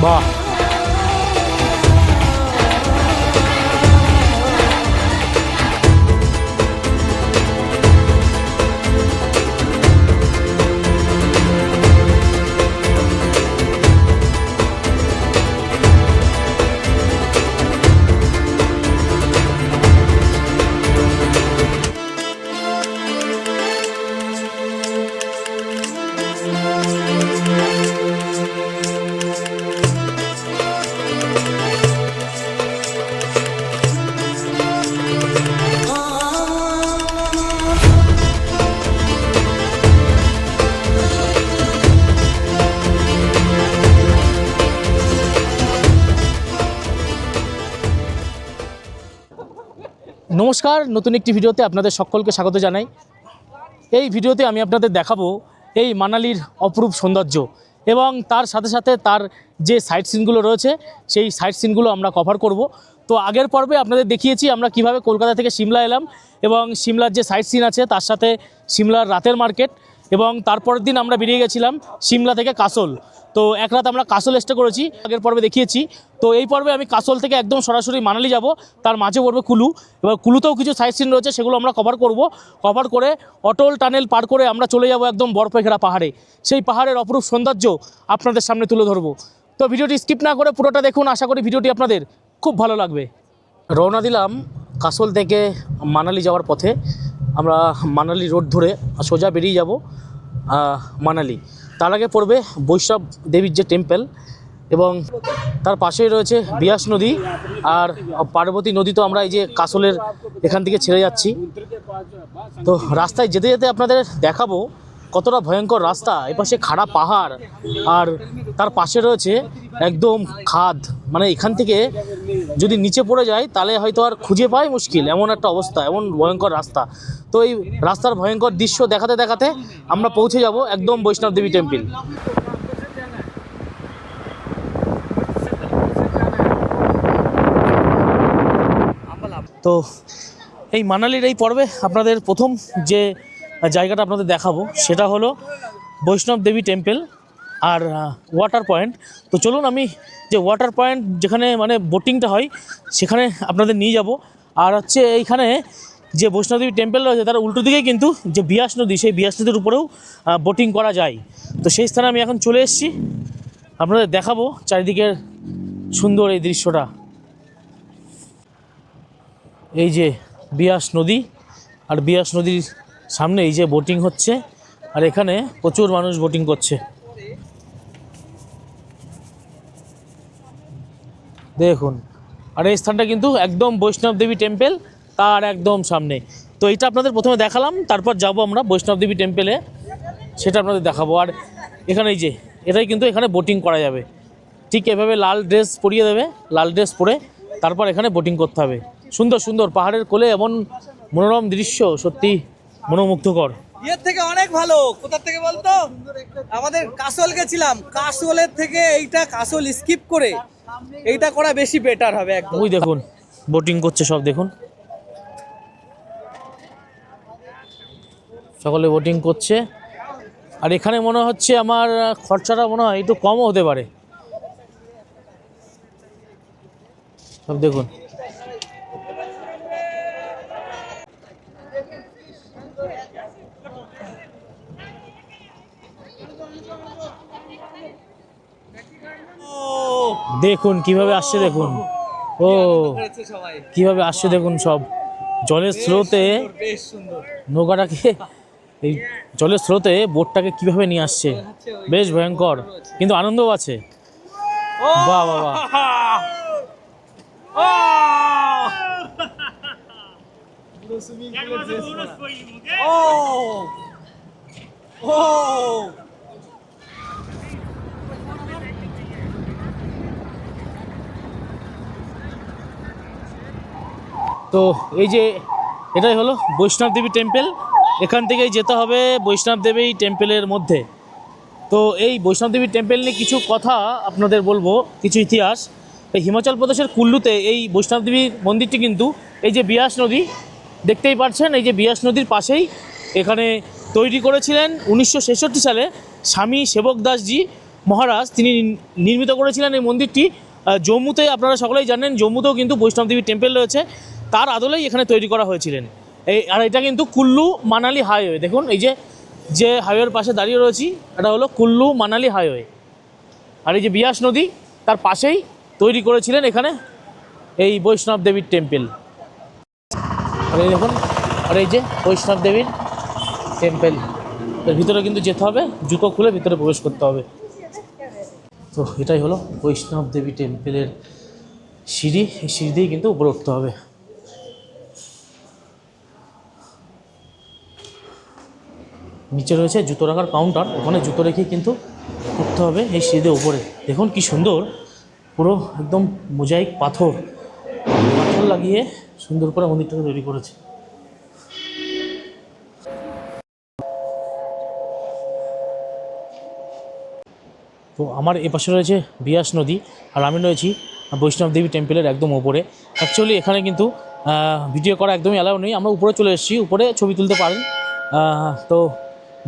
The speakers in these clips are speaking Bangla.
বাহ, নমস্কার। নতুন একটি ভিডিওতে আপনাদের সকলকে স্বাগত জানাই। এই ভিডিওতে আমি আপনাদের দেখাবো এই মানালির অপরূপ সৌন্দর্য এবং তার সাথে সাথে তার যে সাইট সিনগুলো রয়েছে সেই সাইট সিনগুলো আমরা কভার করব। তো আগের পর্বে আপনাদের দেখিয়েছি আমরা কিভাবে কলকাতা থেকে সিমলা এলাম এবং সিমলার যে সাইট সিন আছে তার সাথে সিমলার রাতের মার্কেট, এবং তারপরের দিন আমরা বেরিয়ে গেছিলাম সিমলা থেকে কাসল। তো এক রাত আমরা কাসল স্টে করেছি, আগের পর্বে দেখিয়েছি। তো এই পর্বে আমি কাসল থেকে একদম সরাসরি মানালি যাব, তার মাঝে পড়বে কুলু। এবার কুলুতেও কিছু সাইট সিন রয়েছে, সেগুলো আমরা কভার করব। কভার করে অটল টানেল পার করে আমরা চলে যাব একদম বরফে ঘেরা পাহাড়ে। সেই পাহাড়ের অপরূপ সৌন্দর্য আপনাদের সামনে তুলে ধরবো। তো ভিডিওটি স্কিপ না করে পুরোটা দেখুন, আশা করি ভিডিওটি আপনাদের খুব ভালো লাগবে। রওনা দিলাম কাসল থেকে মানালি যাওয়ার পথে। আমরা মানালি রোড ধরে সোজা বেরিয়ে যাব মানালি। তার আগে পড়বে বৈষ্ণব দেবীর যে টেম্পল, এবং তার পাশেই রয়েছে বিয়াস নদী আর পার্বতী নদী। তো আমরা এই যে কাসলের এখান থেকে ছেড়ে যাচ্ছি। তো রাস্তায় যেতে যেতে আপনাদের দেখাবো কতটা ভয়ঙ্কর রাস্তা। এপাশে খাড়া পাহাড় আর তার পাশে রয়েছে একদম খাদ, মানে এখান থেকে যদি নিচে পড়ে যায় তাহলে হয়তো আর খুঁজে পাওয়াই মুশকিল, এমন একটা অবস্থা, এমন ভয়ঙ্কর রাস্তা। তো এই রাস্তার ভয়ঙ্কর দৃশ্য দেখাতে দেখাতে আমরা পৌঁছে যাব একদম বৈষ্ণব দেবী টেম্পল। তো এই মানালির এই পর্বে আপনাদের প্রথম যে জায়গাটা আপনাদের দেখাবো সেটা হলো বৈষ্ণব দেবী টেম্পল আর ওয়াটার পয়েন্ট। তো চলুন আমি যে ওয়াটার পয়েন্ট যেখানে মানে বোটিংটা হয় সেখানে আপনাদের নিয়ে যাব। আর হচ্ছে এইখানে যে বৈষ্ণব দেবী টেম্পল রয়েছে তার উল্টো দিকেই কিন্তু যে বিয়াস নদী, সেই বিয়াস নদীর উপরেও বোটিং করা যায়। তো সেই স্থানে আমি এখন চলে এসেছি, আপনাদের দেখাবো চারিদিকের সুন্দর এই দৃশ্যটা। এই যে বিয়াস নদী, আর বিয়াস নদীর সামনে এই যে বোটিং হচ্ছে, আর এখানে প্রচুর মানুষ বোটিং করছে। দেখুন, আর এই স্থানটা কিন্তু একদম বৈষ্ণব দেবী টেম্পল তার একদম সামনে। তো এইটা আপনাদের প্রথমে দেখালাম, তারপর যাব আমরা বৈষ্ণব দেবী টেম্পলে, সেটা আপনাদের দেখাবো। আর এখানে এই যে এটাই কিন্তু এখানে বোটিং করা যাবে। ঠিক এভাবে লাল ড্রেস পরিয়ে দেবে, লাল ড্রেস পরে তারপর এখানে বোটিং করতে হবে। সুন্দর সুন্দর পাহাড়ের কোলে এমন মনোরম দৃশ্য, সত্যি মনোমুগ্ধকর। এর থেকে অনেক ভালো। কোথা থেকে বলতো, আমাদের কাসল গেছিলাম, কাসলের থেকে এইটা কাসল স্কিপ করে এইটা করা বেশি বেটার হবে একদম। ওই দেখুন বোটিং করছে সব, দেখুন সকলে বোটিং করছে। আর এখানে মনে হচ্ছে আমার খরচাটা মনে হয় একটু কমও হতে পারে। সব দেখুন, দেখুন কিভাবে আসছে, দেখুন ও কিভাবে আসছে, দেখুন সব জলের স্রোতে নৌকাটাকে, এই জলের স্রোতে বোটটাকে কিভাবে নিয়ে আসছে। বেশ ভয়ঙ্কর কিন্তু আনন্দও আছে। বাহ বাহ বাহ, তো এই যে এটাই হলো বৈষ্ণব দেবী টেম্পল। এখান থেকেই যেতে হবে বৈষ্ণব দেবী টেম্পলের মধ্যে। তো এই বৈষ্ণব দেবী টেম্পল নিয়ে কিছু কথা আপনাদের বলবো, কিছু ইতিহাস। এই হিমাচল প্রদেশের কুল্লুতে এই বৈষ্ণব দেবীর মন্দিরটি কিন্তু এই যে বিয়াস নদী দেখতেই পাচ্ছেন, এই যে বিয়াস নদীর পাশেই এখানে তৈরি করেছিলেন 1966 সালে স্বামী সেবক দাসজি মহারাজ তিনি নির্মিত করেছিলেন এই মন্দিরটি। জম্মুতে আপনারা সকলেই জানেন, জম্মুতেও কিন্তু বৈষ্ণব দেবী টেম্পল রয়েছে, তার আদলেই এখানে তৈরি করা হয়েছিলেন। আর এটা কিন্তু কুল্লু মানালি হাইওয়ে। দেখুন এই যে হাইওয়ের পাশে দাঁড়িয়ে রয়েছি, এটা হলো কুল্লু মানালি হাইওয়ে। আর এই যে বিয়াস নদী, তার পাশেই তৈরি করেছিলেন এখানে এই বৈষ্ণব দেবীর টেম্পল। আর এই দেখুন, আর এই যে বৈষ্ণব দেবীর টেম্পল, এর ভিতরে কিন্তু যেতে হবে, জুতো খুলে ভিতরে প্রবেশ করতে হবে। তো এটাই হলো বৈষ্ণব দেবী টেম্পলের সিঁড়ি, এই সিঁড়ি দিয়েই কিন্তু উপরে উঠতে হবে। নিচে রয়েছে জুতো রাখার কাউন্টার, ওখানে জুতো রেখে কিন্তু উঠতে হবে এই সিঁড়ি দিয়ে উপরে। দেখুন কি সুন্দর, পুরো একদম মোজাইক পাথর লাগিয়ে সুন্দর করে মন্দিরটাকে তৈরি করেছে। তো আমার এপাশে রয়েছে বিয়াস নদী, আর আমি রয়েছি বৈষ্ণব দেবী টেম্পলের একদম ওপরে। অ্যাকচুয়ালি এখানে কিন্তু ভিডিও করা একদমই অ্যালাউ নেই, আমরা উপরে চলে এসেছি, উপরে ছবি তুলতে পারেন। তো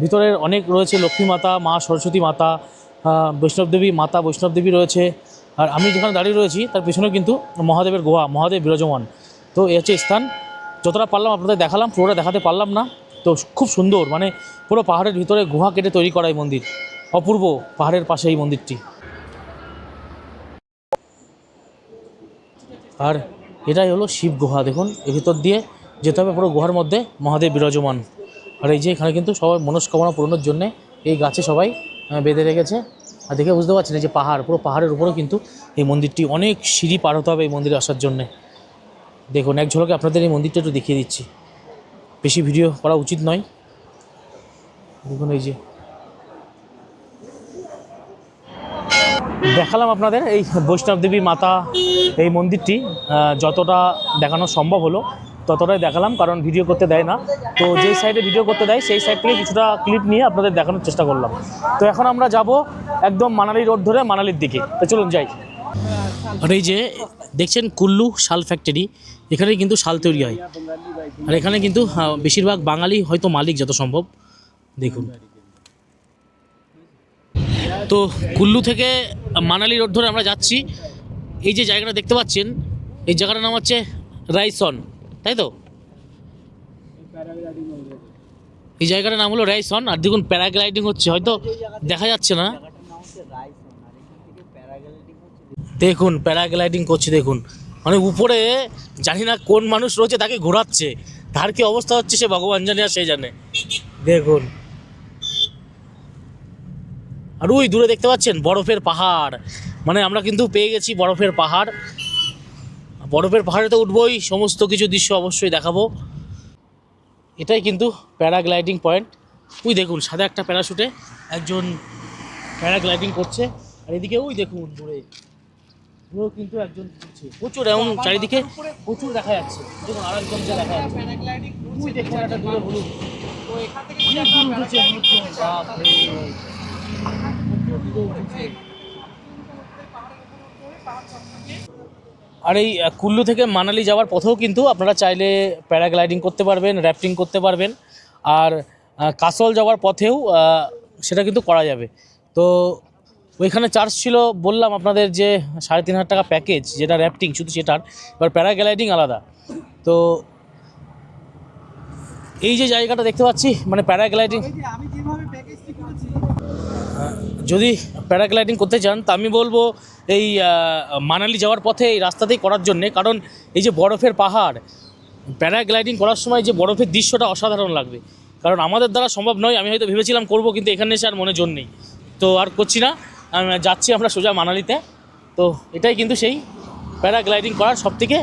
ভিতরের অনেক রয়েছে, লক্ষ্মী মাতা, মা সরস্বতী মাতা, বৈষ্ণব দেবী মাতা, বৈষ্ণব দেবী রয়েছে। আর আমি যেখানে দাঁড়িয়ে রয়েছি তার পেছনে কিন্তু মহাদেবের গুহা, মহাদেব বিরাজমান। তো এই হচ্ছে স্থান, যতটা পারলাম আপনাদের দেখালাম, পুরোটা দেখাতে পারলাম না। তো খুব সুন্দর, মানে পুরো পাহাড়ের ভিতরে গুহা কেটে তৈরি করা এই মন্দির, অপূর্ব পাহাড়ের পাশে এই মন্দিরটি। আর এটাই হলো শিব গুহা। দেখুন এর ভিতর দিয়ে যেতে হবে, পুরো গুহার মধ্যে মহাদেব বিরাজমান। আর এই যে এখানে কিন্তু সবাই মনস্কামনা পূরণের জন্যে এই গাছে সবাই বেঁধে রেখেছে। আর দেখে বুঝতে পারছেন এই যে পাহাড়, পুরো পাহাড়ের উপরেও কিন্তু এই মন্দিরটি, অনেক সিঁড়ি পার হতে হবে এই মন্দিরে আসার জন্যে। দেখুন এক ঝলকে আপনাদের এই মন্দিরটা একটু দেখিয়ে দিচ্ছি, বেশি ভিডিও করা উচিত নয়। দেখুন এই যে দেখালাম আপনাদের এই বৈষ্ণব দেবী মাতা এই মন্দিরটি, যতটা দেখানো সম্ভব হলো ততটাই দেখালাম, কারণ ভিডিও করতে দেয় না। তো যেই সাইডে ভিডিও করতে দেয় সেই সাইড থেকে কিছুটা ক্লিপ নিয়ে আপনাদের দেখানোর চেষ্টা করলাম। তো এখন আমরা যাব একদম মানালি রোড ধরে মানালির দিকে, তো চলুন যাই। আর এই যে দেখছেন কুল্লু শাল ফ্যাক্টরি, এখানে কিন্তু শাল তৈরি হয়। আর এখানে কিন্তু বেশিরভাগ বাঙালি হয়তো মালিক যত সম্ভব। দেখুন, তো কুল্লু থেকে মানালি রোড ধরে আমরা যাচ্ছি। এই যে জায়গাটা দেখতে পাচ্ছেন, এই জায়গাটার নাম হচ্ছে রাইসন, তাই তো? এই জায়গাটার নাম হলো রাইসন। আর দেখুন প্যারাগ্লাইডিং হচ্ছে, হয়তো দেখা যাচ্ছে না, দেখুন প্যারাগ্লাইডিং করছে। দেখুন মানে উপরে জানি না কোন মানুষ রয়েছে তাকে ঘোরাচ্ছে, তার কি অবস্থা হচ্ছে সে ভগবান জানে আর সে জানে। দেখুন, আর ওই দূরে দেখতে পাচ্ছেন বরফের পাহাড়, মানে আমরা কিন্তু পেয়ে গেছি বরফের পাহাড়। বরফের পাহাড়ে তো উঠবোই, সমস্ত কিছু দৃশ্য অবশ্যই দেখাবো। এটাই কিন্তু প্যারাগ্লাইডিং পয়েন্ট। ওই দেখুন সাদা একটা প্যারাশুটে একজন প্যারাগ্লাইডিং করছে, আর এদিকে ওই দেখুন দূরে পুরো কিন্তু একজন করছে, প্রচুর এবং চারিদিকে প্রচুর দেখা যাচ্ছে। দেখুন আর একজন যে দেখা যাচ্ছে, ওই দেখুন একটা দূরে বলুন, আর এই কুল্লু থেকে মানালি যাওয়ার পথেও কিন্তু আপনারা চাইলে প্যারাগ্লাইডিং করতে পারবেন, র্যাফটিং করতে পারবেন। আর কাসল যাওয়ার পথেও সেটা কিন্তু করা যাবে। তো ওইখানে চার্জ ছিল বললাম আপনাদের যে 3,500 টাকা প্যাকেজ, যেটা র্যাফটিং শুধু সেটার, এবার প্যারাগ্লাইডিং আলাদা। তো এই যে জায়গাটা দেখতে পাচ্ছি, মানে প্যারাগ্লাইডিং, যদি প্যারাগ্লাইডিং করতে চান তা আমি বলবো এই মানালি যাওয়ার পথে এই রাস্তাতেই করার জন্যে, কারণ এই যে বরফের পাহাড়, প্যারাগ্লাইডিং করার সময় যে বরফের দৃশ্যটা অসাধারণ লাগবে। কারণ আমাদের দ্বারা সম্ভব নয়, আমি হয়তো ভেবেছিলাম করবো, কিন্তু এখানে এসে আর মনে জোর নেই, তো আর করছি না। যাচ্ছি আমরা সোজা মানালিতে। তো এটাই কিন্তু সেই প্যারাগ্লাইডিং করার সবথেকে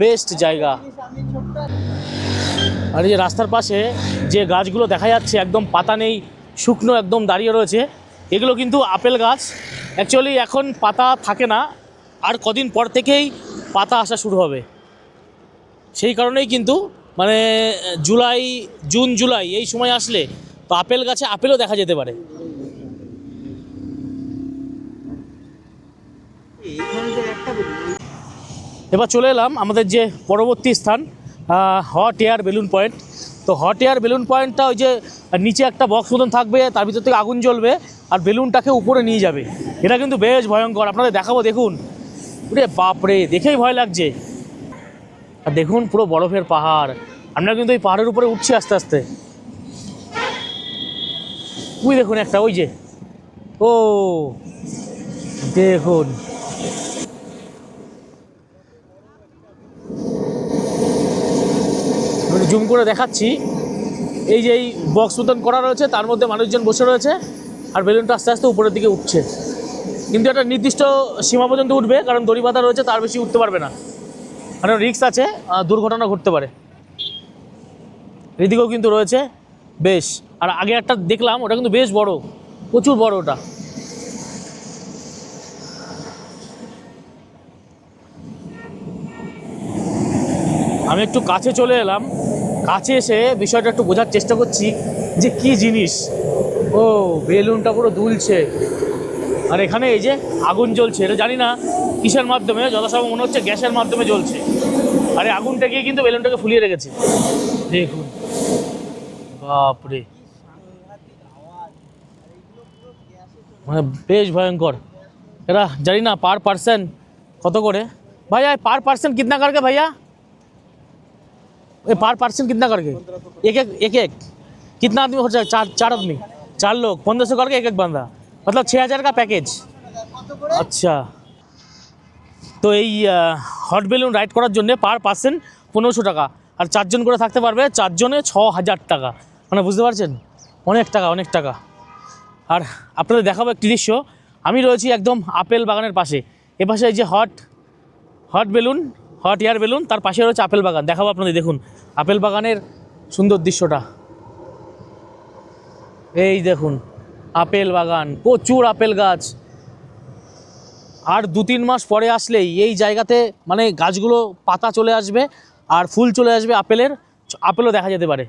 বেস্ট জায়গা। আর এই যে রাস্তার পাশে যে গাছগুলো দেখা যাচ্ছে একদম পাতা নেই, শুকনো একদম দাঁড়িয়ে রয়েছে, এগুলো কিন্তু আপেল গাছ। অ্যাকচুয়ালি এখন পাতা থাকে না, আর কদিন পর থেকেই পাতা আসা শুরু হবে। সেই কারণেই কিন্তু মানে জুন জুলাই এই সময় আসলে তো আপেল গাছে আপেলও দেখা যেতে পারে। এবার চলে এলাম আমাদের যে পরবর্তী স্থান, হট এয়ার বেলুন পয়েন্ট। তো হট এয়ার বেলুন পয়েন্টটা ওই যে নিচে একটা বক্স মতন থাকবে, তার ভিতর থেকে আগুন জ্বলবে আর বেলুনটাকে উপরে নিয়ে যাবে। এটা কিন্তু বেশ ভয়ঙ্কর, আপনাদের দেখাবো দেখুন। ওরে বাপরে, দেখেই ভয় লাগছে। আর দেখুন পুরো বরফের পাহাড়, আমরা কিন্তু এই পাহাড়ের উপরে উঠছি আস্তে আস্তে। ওই দেখুন একটা, ওই যে, ও দেখুন, জুম করে দেখাচ্ছি। এই যে এই বক্স মতন করা রয়েছে, তার মধ্যে মানুষজন বসে রয়েছে আর বেলুনটা আস্তে আস্তে উপরের দিকে উঠছে। কিন্তু একটা নির্দিষ্ট সীমা পর্যন্ত উঠবে, কারণ দড়ি বাঁধা রয়েছে, তার বেশি উঠতে পারবে না, কারণ রিস্ক আছে, দুর্ঘটনা ঘটতে পারে। এদিকেও কিন্তু রয়েছে বেশ। আর আগে একটা দেখলাম, ওটা কিন্তু বেশ বড়, প্রচুর বড় ওটা। আমি একটু কাছে চলে এলাম, কাছে এসে বিষয়টা একটু বোঝার চেষ্টা করছি যে কি জিনিস। ও, বেলুনটা পুরো দুলছে আর এখানে এই যে আগুন জ্বলছে। এটা জানি না কিসের মাধ্যমে, যথাসম্ভব মনে হচ্ছে গ্যাসের মাধ্যমে জ্বলছে। আর এই আগুনটা গিয়ে কিন্তু বেলুনটাকে ফুলিয়ে রেখেছে, দেখুন। বাপরে, মানে বেশ ভয়ঙ্কর। এরা জানি না পার পার্সন কত করে। ভাইয়া পার পার্সন कितना करके भैया? ये पर पर्सन कितना करके? एक एक कितना आदमी हो जाए? चार आदमी, 4 लोग 1500 करके एक बंदा, मतलब 6000 का पैकेज। अच्छा, তো এই হট বেলুন রাইড করার জন্য পার পার্সন 1500 টাকা, আর 4 জন করে থাকতে পারবে, 4 জনে 6000 টাকা। মানে বুঝতে পারছেন, অনেক টাকা, অনেক টাকা। আর আপনাদের দেখাবো একটি দৃশ্য। আমি রয়েছি একদম আপেল বাগানের পাশে। এপাশে এই যে hot balloon, hot air balloon, তার পাশে রয়েছে আপেল বাগান। দেখাবো আপনাদের, দেখুন আপেল বাগানের সুন্দর দৃশ্যটা। এই দেখুন আপেল বাগান, প্রচুর আপেল গাছ। আর 2-3 মাস পরে আসলেই এই জায়গাতে মানে গাছগুলো পাতা চলে আসবে আর ফুল চলে আসবে আপেলের, আপেলও দেখা যেতে পারে।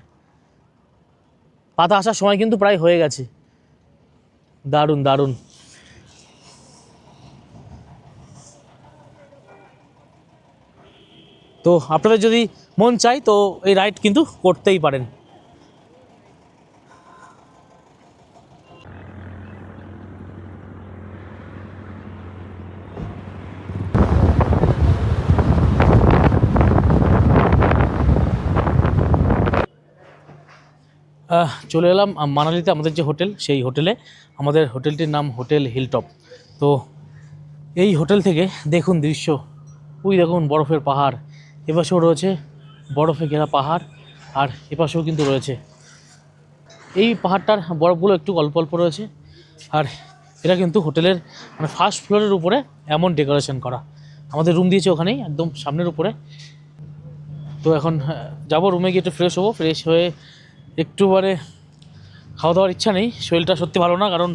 পাতা আসার সময় কিন্তু প্রায় হয়ে গেছে। দারুণ দারুণ। তো আপনাদের যদি মন চাই তো এই রাইড কিন্তু করতেই পারেন। চলে এলাম মানালিতে আমাদের যে হোটেল, সেই হোটেলে। আমাদের হোটেলটির নাম হোটেল হিলটপ। তো এই হোটেল থেকে দেখুন দৃশ্য, ওই দেখুন বরফের পাহাড়, এপাশেও রয়েছে বরফে ঘেরা পাহাড়, আর এপাশেও কিন্তু রয়েছে। এই পাহাড়টার বরফগুলো একটু অল্প অল্প রয়েছে। আর এটা কিন্তু হোটেলের মানে ফার্স্ট ফ্লোরের উপরে এমন ডেকোরেশন করা। আমাদের রুম দিয়েছে ওখানেই একদম সামনের উপরে। তো এখন যাবো রুমে গিয়ে একটু ফ্রেশ হবো। ফ্রেশ হয়ে একটু মানে খাওয়া দাওয়ার ইচ্ছা নেই, শরীরটা সত্যি ভালো না, কারণ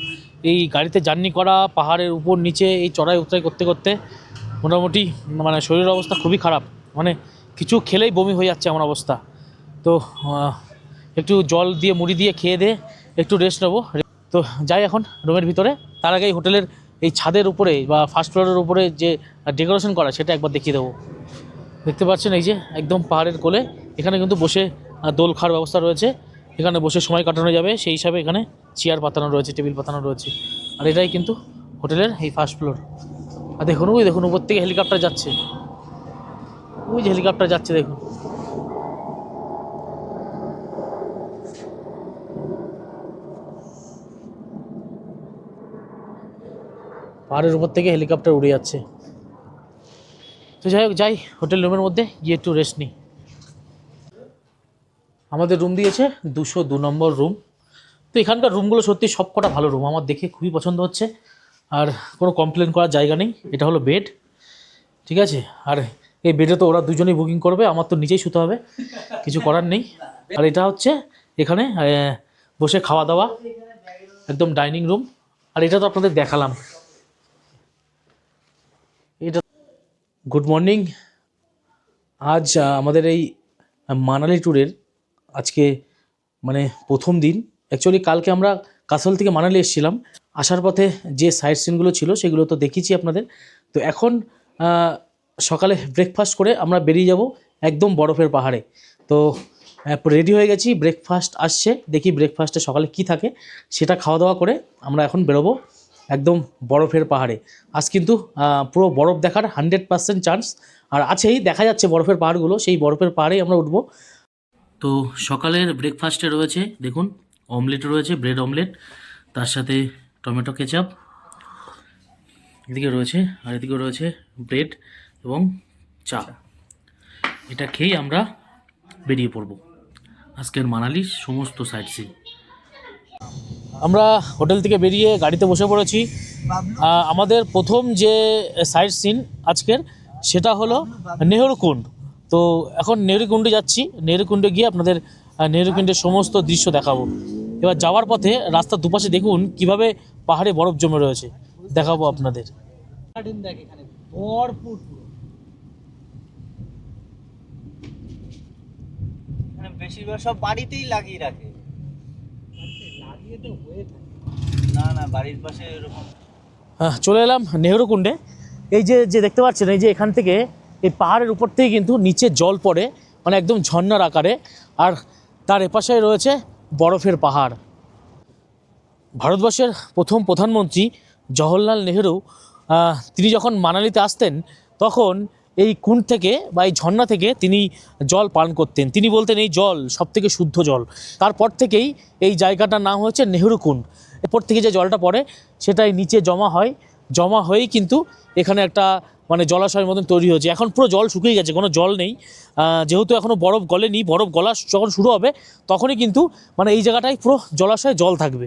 এই গাড়িতে জার্নি করা, পাহাড়ের উপর নিচে এই চড়াই উতরাই করতে করতে মোটামুটি মানে শরীরের অবস্থা খুবই খারাপ। মানে কিছু খেলেই বমি হয়ে যাচ্ছে এমন অবস্থা। তো একটু জল দিয়ে মুড়ি দিয়ে খেয়ে দিয়ে একটু রেস্ট নেবো। তো যাই এখন রুমের ভিতরে। তার আগে এই হোটেলের এই ছাদের উপরে বা ফার্স্ট ফ্লোরের উপরে যে ডেকোরেশন করা, সেটা একবার দেখিয়ে দেবো। দেখতে পাচ্ছেন এই যে একদম পাহাড়ের কোলে, এখানে কিন্তু বসে দোল খাওয়ার ব্যবস্থা রয়েছে। এখানে বসে সময় কাটানো যাবে, সেই হিসাবে এখানে চেয়ার পাতানো রয়েছে, টেবিল পাতানো রয়েছে। আর এটাই কিন্তু হোটেলের এই ফার্স্ট ফ্লোর। আর দেখুন, ওই দেখুন উপর থেকে হেলিকপ্টার যাচ্ছে, ওই যে হেলিকপ্টার যাচ্ছে দেখুন। পাহাড়ের উপর থেকে হেলিকপ্টার উড়ে যাচ্ছে। তো যাই হোক, যাই হোটেল রুমের মধ্যে গিয়ে একটু রেস্ট নিই। আমাদের রুম দিয়েছে 202 নম্বর রুম। তো এখানকার রুমগুলো সত্যি সব কটা ভালো রুম, আমার দেখে খুবই পছন্দ হচ্ছে। আর কোনো কমপ্লেন করার জায়গা নেই। এটা হলো বেড, ঠিক আছে। আর এই বেডে তো ওরা দুজনেই বুকিং করবে, আমার তো নিচেই শুতে হবে, কিছু করার নেই। আর এটা হচ্ছে এখানে বসে খাওয়া দাওয়া, একদম ডাইনিং রুম। আর এটা তো আপনাদের দেখালাম। এটা গুড মর্নিং। আজ আমাদের এই মানালি ট্যুরের আজকে মানে প্রথম দিন। অ্যাকচুয়ালি কালকে আমরা কাসল থেকে মানালি এসেছিলাম। আসার পথে যে সাইট সিনগুলো ছিল সেগুলো তো দেখিয়েছি আপনাদের। তো এখন সকালে ব্রেকফাস্ট করে আমরা বেরিয়ে যাব একদম বরফের পাহাড়ে। তো রেডি হয়ে গেছি, ব্রেকফাস্ট আসছে, দেখি ব্রেকফাস্টে সকালে কি থাকে সেটা খাওয়া দাওয়া করে আমরা এখন বেরোবো একদম বরফের পাহাড়ে। আজ কিন্তু পুরো বরফ দেখার 100% চান্স, আর আছেই, দেখা যাচ্ছে বরফের পাহাড়গুলো, সেই বরফের পাহাড়েই আমরা উঠবো। তো সকালের ব্রেকফাস্টে রয়েছে দেখুন অমলেট রয়েছে, ব্রেড অমলেট, তার সাথে টমেটো কেচাপ এদিকে রয়েছে, আর এদিকে রয়েছে ব্রেড এবং চা। এটা খেয়েই আমরা বেরিয়ে পড়ব আজকের মানালির সমস্ত সাইট সিন। আমরা হোটেল থেকে বেরিয়ে গাড়িতে বসে পড়েছি। আমাদের প্রথম যে সাইট সিন আজকের সেটা হলো নেহরুকুণ্ড। তো এখন নেহরুকুণ্ডে যাচ্ছি, নেহরুকুণ্ডে গিয়ে আপনাদের নেহরুকুণ্ডের সমস্ত দৃশ্য দেখাবো। এবার যাওয়ার পথে রাস্তার দুপাশে দেখুন কিভাবে পাহাড়ে বরফ জমে রয়েছে, দেখাবো আপনাদের। দেখ এখানে ভরপুর পুরো, এখানে বেশিরভাগ সব বাড়িতেই লাগিয়ে রাখে, লাগিয়ে তো হয়ে থাকে না, না বাড়ির পাশে এরকম। চলে এলাম নেহরুকুণ্ডে। এই যে যে দেখতে পাচ্ছেন, এই যে এখান থেকে এই পাহাড়ের উপর থেকে কিন্তু নিচে জল পড়ে, মানে একদম ঝর্ণার আকারে, আর তার এপাশে রয়েছে বরফের পাহাড়। ভারতবর্ষের প্রথম প্রধানমন্ত্রী জওহরলাল নেহরু তিনি যখন মানালিতে আসতেন তখন এই কুণ্ড থেকে বা এই ঝর্ণা থেকে তিনি জল পান করতেন। তিনি বলতেন এই জল সবথেকে শুদ্ধ জল। তারপর থেকেই এই জায়গাটার নাম হচ্ছে নেহরুকুণ্ড। এরপর থেকে যে জলটা পড়ে সেটাই নিচে জমা হয়, জমা হয়েই কিন্তু এখানে একটা মানে জলাশয়ের মতন তৈরি হয়েছে। এখন পুরো জল শুকিয়ে গেছে, কোনো জল নেই, যেহেতু এখনও বরফ গলেনি। বরফ গলা যখন শুরু হবে তখনই কিন্তু মানে এই জায়গাটায় পুরো জলাশয়ে জল থাকবে।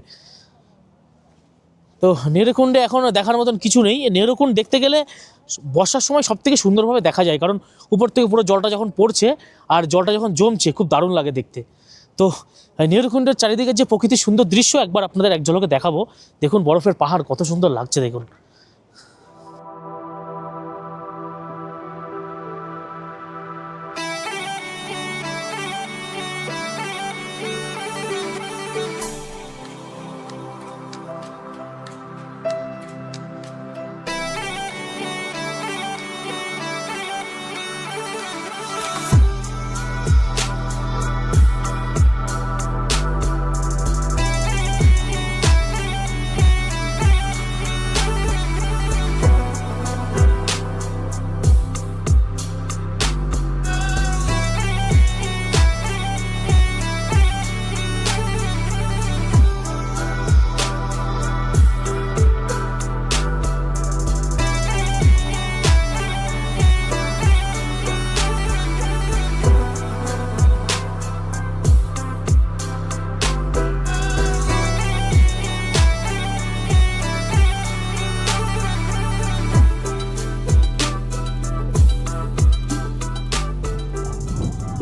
তো নেহরুকুণ্ডে এখন দেখার মতন কিছু নেই। নেহরুকুণ্ড দেখতে গেলে বর্ষার সময় সবথেকে সুন্দরভাবে দেখা যায়, কারণ উপর থেকে পুরো জলটা যখন পড়ছে আর জলটা যখন জমছে খুব দারুণ লাগে দেখতে। তো নেহরুকুণ্ডের চারিদিকে যে প্রকৃতির সুন্দর দৃশ্য একবার আপনাদের এক ঝলকে দেখাবো। দেখুন বরফের পাহাড় কত সুন্দর লাগছে দেখুন।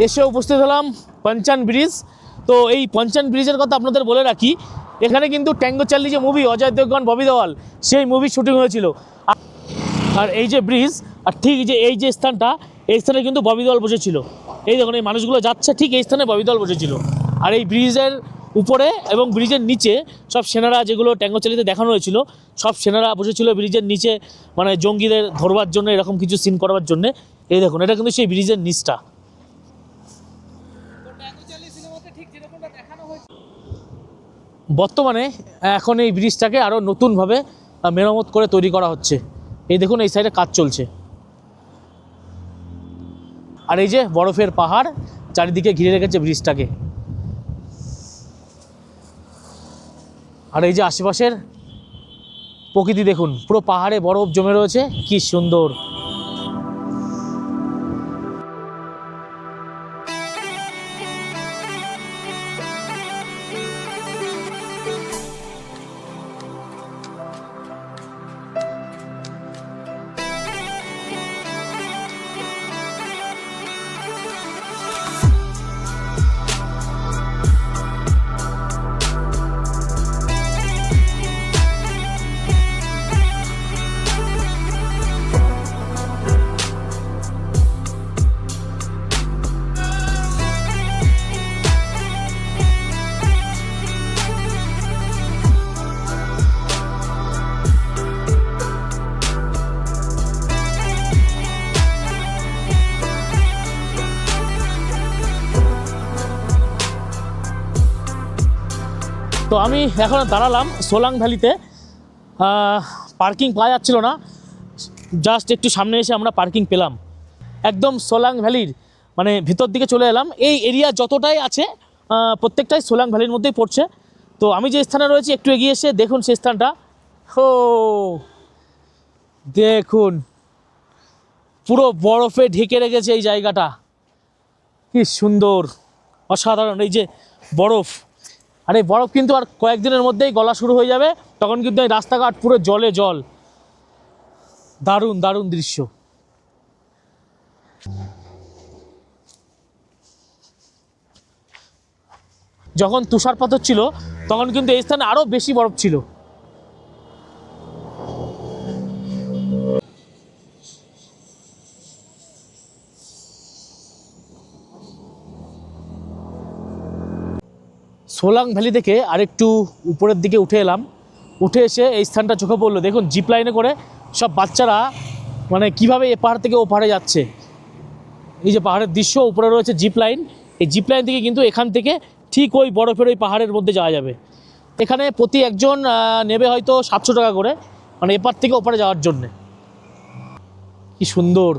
এসে উপস্থিত হলাম পঞ্চান ব্রিজ। তো এই পঞ্চান ব্রিজের কথা আপনাদের বলে রাখি, এখানে কিন্তু ট্যাঙ্গো চার্লি যে মুভি, অজয় দেবগন, ববি দেওয়াল, সেই মুভির শুটিং হয়েছিল। আর এই যে ব্রিজ, আর ঠিক যে এই যে স্থানটা, এই স্থানে কিন্তু ববি দেওয়াল বসেছিল। এই দেখুন এই মানুষগুলো যাচ্ছে, ঠিক এই স্থানে ববি দেওয়াল বসেছিল। আর এই ব্রিজের উপরে এবং ব্রিজের নিচে সব সেনারা, যেগুলো ট্যাঙ্গো চার্লিতে দেখানো হয়েছিল, সব সেনারা বসেছিল ব্রিজের নিচে, মানে জঙ্গিদের ধরবার জন্য, এরকম কিছু সিন করবার জন্য। এই দেখুন এটা কিন্তু সেই ব্রিজের নিচটা। বর্তমানে এখন এই ব্রিজটাকে আরও নতুনভাবে মেরামত করে তৈরি করা হচ্ছে। এই দেখুন এই সাইডে কাজ চলছে। আর এই যে বরফের পাহাড় চারিদিকে ঘিরে রেখেছে ব্রিজটাকে। আর এই যে আশেপাশের প্রকৃতি দেখুন, পুরো পাহাড়ে বরফ জমে রয়েছে, কি সুন্দর। তো আমি এখন দাঁড়ালাম সোলাং ভ্যালিতে। পার্কিং পাওয়া যাচ্ছিল না, জাস্ট একটু সামনে এসে আমরা পার্কিং পেলাম। একদম সোলাং ভ্যালির মানে ভিতর দিকে চলে এলাম। এই এরিয়া যতটাই আছে প্রত্যেকটাই সোলাং ভ্যালির মধ্যেই পড়ছে। তো আমি যে স্থানে রয়েছি একটু এগিয়ে এসে দেখুন সেই স্থানটা। ও দেখুন, পুরো বরফে ঢেকে রেখেছে এই জায়গাটা, কি সুন্দর, অসাধারণ। এই যে বরফ, আর এই বরফ কিন্তু আর কয়েকদিনের মধ্যেই গলা শুরু হয়ে যাবে, তখন কিন্তু এই রাস্তাঘাট পুরো জলে জল। দারুণ দারুণ দৃশ্য। যখন তুষারপাত হচ্ছিল তখন কিন্তু এই স্থানে আরো বেশি বরফ ছিল। সোলাং ভ্যালি থেকে আরেকটু উপরের দিকে উঠে এলাম। উঠে এসে এই স্থানটা চোখে পড়লো। দেখুন জিপ লাইনে করে সব বাচ্চারা মানে কিভাবে এ পাহাড় থেকে ও পাহাড়ে যাচ্ছে। এই যে পাহাড়ের দৃশ্য, উপরে রয়েছে জিপ লাইন। এই জিপ লাইন থেকে কিন্তু এখান থেকে ঠিক ওই বরফের ওই পাহাড়ের মধ্যে যাওয়া যাবে। এখানে প্রতি একজন নেবে হয়তো 700 টাকা করে, মানে এপার থেকে ওপারে যাওয়ার জন্যে। কি সুন্দর।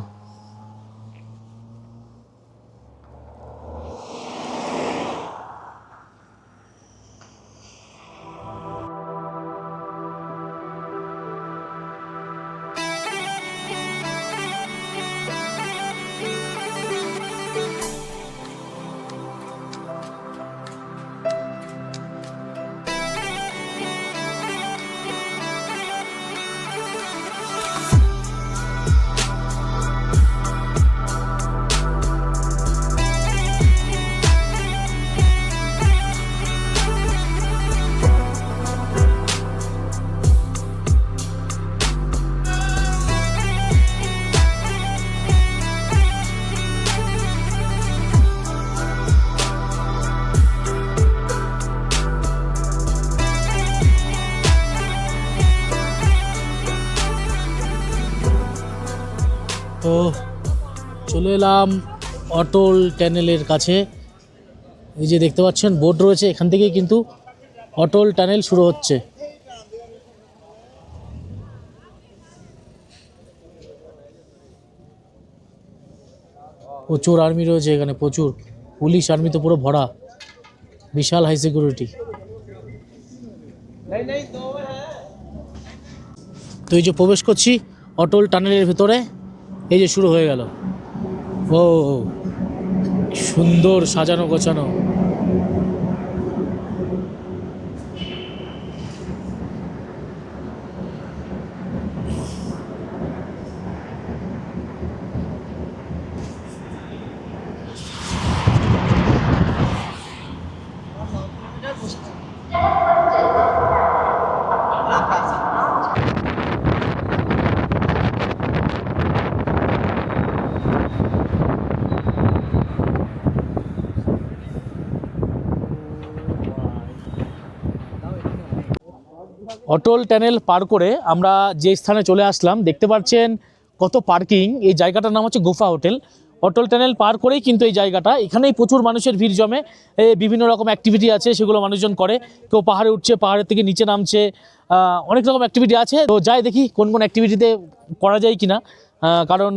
তো চলে এলাম অটল টানেলের কাছে। এই যে দেখতে পাচ্ছেন বোর্ড রয়েছে, এখান থেকেই কিন্তু অটল টানেল শুরু হচ্ছে। প্রচুর আর্মি রয়েছে এখানে, প্রচুর পুলিশ আর্মি তো পুরো ভরা, বিশাল হাই সিকিউরিটি। তো এই যে প্রবেশ করছি অটল টানেলের ভিতরে, এই যে শুরু হয়ে গেল। ও সুন্দর সাজানো গোছানো। অটল টানেল পার করে আমরা যে স্থানে চলে আসলাম, দেখতে পাচ্ছেন কত পার্কিং। এই জায়গাটার নাম হচ্ছে গুফা হোটেল। অটল টানেল পার করেই কিন্তু এই জায়গাটা, এখানেই প্রচুর মানুষের ভিড় জমে। বিভিন্ন রকম অ্যাক্টিভিটি আছে, সেগুলো মানুষজন করে। কেউ পাহাড়ে উঠছে, পাহাড়ের থেকে নিচে নামছে, অনেক রকম অ্যাক্টিভিটি আছে। তো যাই দেখি কোন কোন অ্যাক্টিভিটিতে করা যায় কিনা, কারণ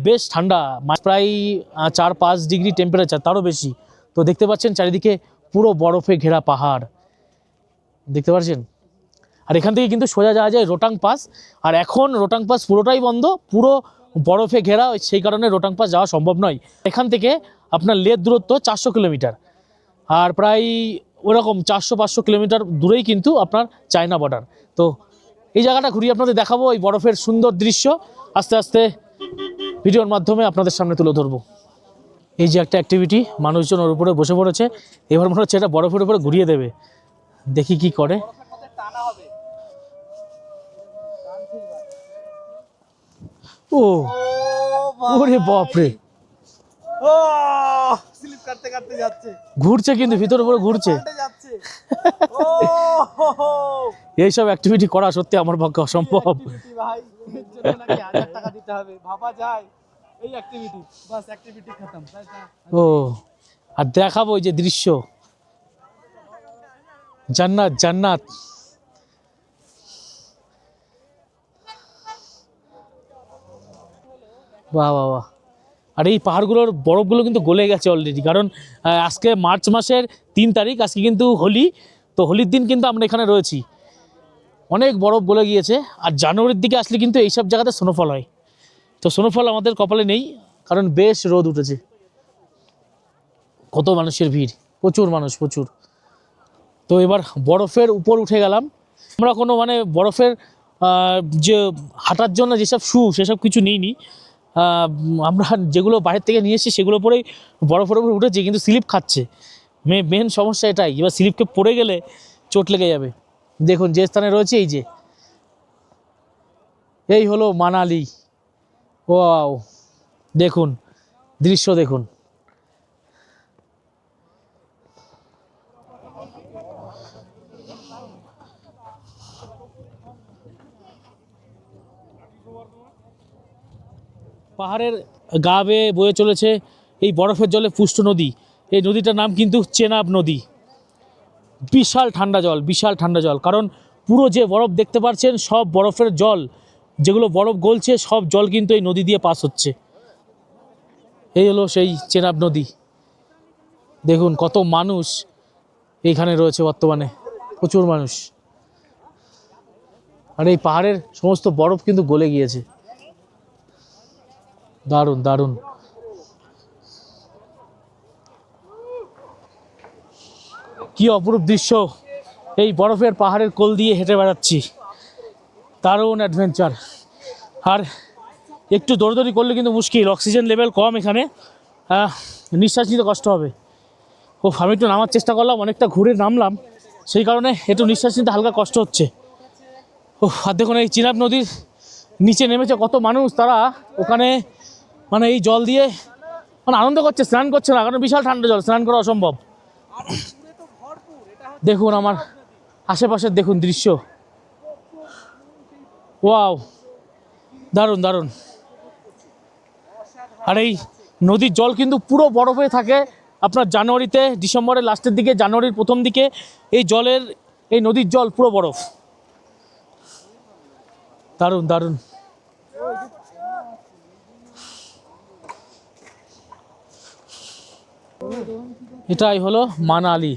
বেশ ঠান্ডা, প্রায় 4-5 ডিগ্রি টেম্পারেচার, তারও বেশি। তো দেখতে পাচ্ছেন চারিদিকে পুরো বরফে ঘেরা পাহাড়, দেখতে পাচ্ছেন। আর এখান থেকে কিন্তু সোজা যাওয়া যায় রোটাং পাস। আর এখন রোটাং পাস পুরোটাই বন্ধ, পুরো বরফে ঘেরা, সেই কারণে রোটাং পাস যাওয়া সম্ভব নয়। এখান থেকে আপনার লেহ দূরত্ব 400 কিলোমিটার, আর প্রায় ওরকম 400-500 কিলোমিটার দূরেই কিন্তু আপনার চায়না বর্ডার। তো এই জায়গাটা ঘুরিয়ে আপনাদের দেখাবো, এই বরফের সুন্দর দৃশ্য আস্তে আস্তে ভিডিওর মাধ্যমে আপনাদের সামনে তুলে ধরবো। এই যে একটা অ্যাক্টিভিটি, মানুষজন ওর উপরে বসে পড়েছে। এবার মনে হচ্ছে এটা বরফের উপরে ঘুরিয়ে দেবে, দেখি কি করে। ও ওরে বাপরে, স্লিপ কাটতে কাটতে যাচ্ছে, ঘুরছে কিন্তু ভিতর উপরে ঘুরছে। যাচ্ছে। এইসব অ্যাক্টিভিটি করা সত্যি আমার পক্ষে অসম্ভব। ভাই এর জন্য নাকি 1000 টাকা দিতে হবে, ভাবা যায়। এই অ্যাক্টিভিটি বাস, অ্যাক্টিভিটি খতম। ও আর দেখাবো এই যে দৃশ্য, জান্নাত জান্নাত। বাহ বাহ বাহ। আর এই পাহাড়গুলোর বরফগুলো কিন্তু গলে গেছে অলরেডি, কারণ আজকে মার্চ মাসের 3 তারিখ, আজকে কিন্তু হোলি। তো হোলির দিন কিন্তু আমরা এখানে রয়েছি, অনেক বরফ গলে গিয়েছে। আর জানুয়ারির দিকে আসলে কিন্তু এইসব জায়গাতে স্নোফল হয়। তো স্নোফল আমাদের কপালে নেই, কারণ বেশ রোদ উঠেছে। কত মানুষের ভিড়, প্রচুর মানুষ, প্রচুর। তো এবার বরফের উপর উঠে গেলাম আমরা। কোনো মানে বরফের যে হাঁটার জন্য যেসব শু সেসব কিছু নিইনি। আমরা যেগুলো বাইরের থেকে নিয়ে এসেছি সেগুলো পরেই বরফের উপর উঠেছি, কিন্তু স্লিপ খাচ্ছে। মেন সমস্যা এটাই, এবার স্লিপকে পড়ে গেলে চোট লেগে যাবে। দেখুন যে স্থানে রয়েছে, এই হলো মানালি। ওয়াও, দেখুন দৃশ্য দেখুন। পাহাড়ের গা বেয়ে বয়ে চলেছে এই বরফের জলে পুষ্ট নদী। এই নদীটার নাম কিন্তু চেনাব নদী। বিশাল ঠান্ডা জল, বিশাল ঠান্ডা জল, কারণ পুরো যে বরফ দেখতে পাচ্ছেন সব বরফের জল, যেগুলো বরফ গলছে সব জল কিন্তু এই নদী দিয়ে পাস হচ্ছে। এই হলো সেই চেনাব নদী। দেখুন কত মানুষ এইখানে রয়েছে বর্তমানে, প্রচুর মানুষ। আর এই পাহাড়ের সমস্ত বরফ কিন্তু গলে গিয়েছে। দারুণ দারুণ। কি অপরূপ দৃশ্য, এই বরফের পাহাড়ের কোল দিয়ে হেঁটে বেড়াচ্ছি, দারুণ অ্যাডভেঞ্চার। আর একটু দৌড়দৌড়ি করলে কিন্তু মুশকিল, অক্সিজেন লেভেল কম এখানে, নিঃশ্বাস নিতে কষ্ট হবে। ও, আমি একটু নামার চেষ্টা করলাম, অনেকটা ঘুরে নামলাম, সেই কারণে একটু নিঃশ্বাস নিতে হালকা কষ্ট হচ্ছে। ও, আর দেখুন এই চিনাব নদীর নিচে নেমেছে কত মানুষ, তারা ওখানে মানে এই জল দিয়ে মানে আনন্দ করছে, স্নান করছে না, কারণ বিশাল ঠান্ডা জল, স্নান করা অসম্ভব। দেখুন আমার আশেপাশের দেখুন দৃশ্য, ওয়াও, দারুণ দারুণ। আর এই নদীর জল কিন্তু পুরো বরফে থাকে আপনার জানুয়ারিতে, ডিসেম্বরের লাস্টের দিকে, জানুয়ারির প্রথম দিকে এই নদীর জল পুরো বরফ। দারুণ দারুণ। এটাই হলো মানালি।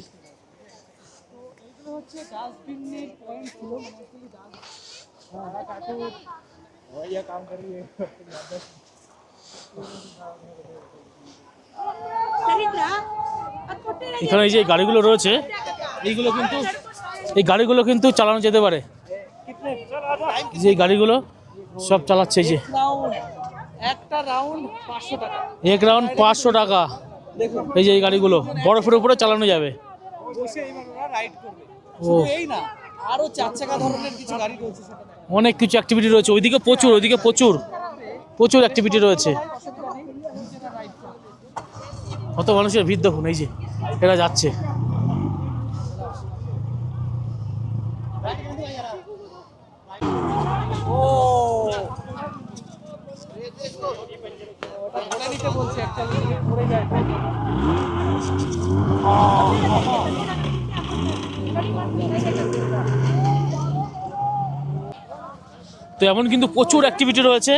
এখানে এই যে গাড়িগুলো রয়েছে, এই গাড়িগুলো কিন্তু চালানো যেতে পারে। যে গাড়িগুলো সব চালাচ্ছে, এই যে একটা রাউন্ড 500 টাকা, এক রাউন্ড 500 টাকা। এই যে এই গাড়িগুলো বরফের উপরে চালানো যাবে। বসে এইভাবে ওরা রাইড করবে। শুধু এই না, আরো 4 চাকা ধরনের কিছু গাড়ি রয়েছে, অনেক কিছু অ্যাক্টিভিটি রয়েছে ওইদিকে, প্রচুর অ্যাক্টিভিটি রয়েছে। কত মানুষের ভিড় দেখুন, এই যে এরা যাচ্ছে। ও ওটা নিতে বলছে, একটা পড়ে যায়। তো এমন কিন্তু প্রচুর অ্যাক্টিভিটি রয়েছে,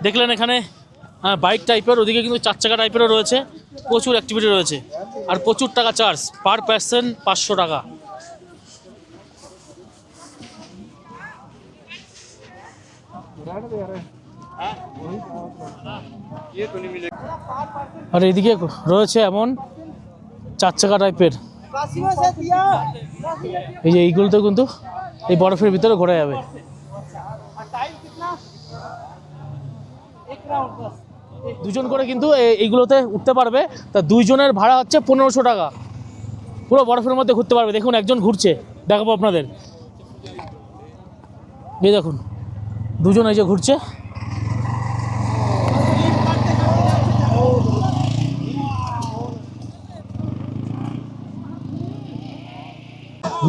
দেখলেন এখানে বাইক টাইপের, ওদিকে কিন্তু 4 চাকা টাইপেরও রয়েছে, প্রচুর অ্যাক্টিভিটি রয়েছে। আর প্রচুর টাকা চার্জ, পার পার্সন 500 টাকা। আর এদিকে রয়েছে এমন 4 চাকা টাইপের, এই যে এইগুলোতে কিন্তু এই বরফের ভিতরে ঘোরা যাবে। দুজন করে কিন্তু এইগুলোতে উঠতে পারবে। তা 2 জনের ভাড়া হচ্ছে 1500 টাকা, পুরো বরফের মধ্যে ঘুরতে পারবে। দেখুন একজন ঘুরছে, দেখাবো আপনাদের, এই দেখুন 2 জন এই যে ঘুরছে।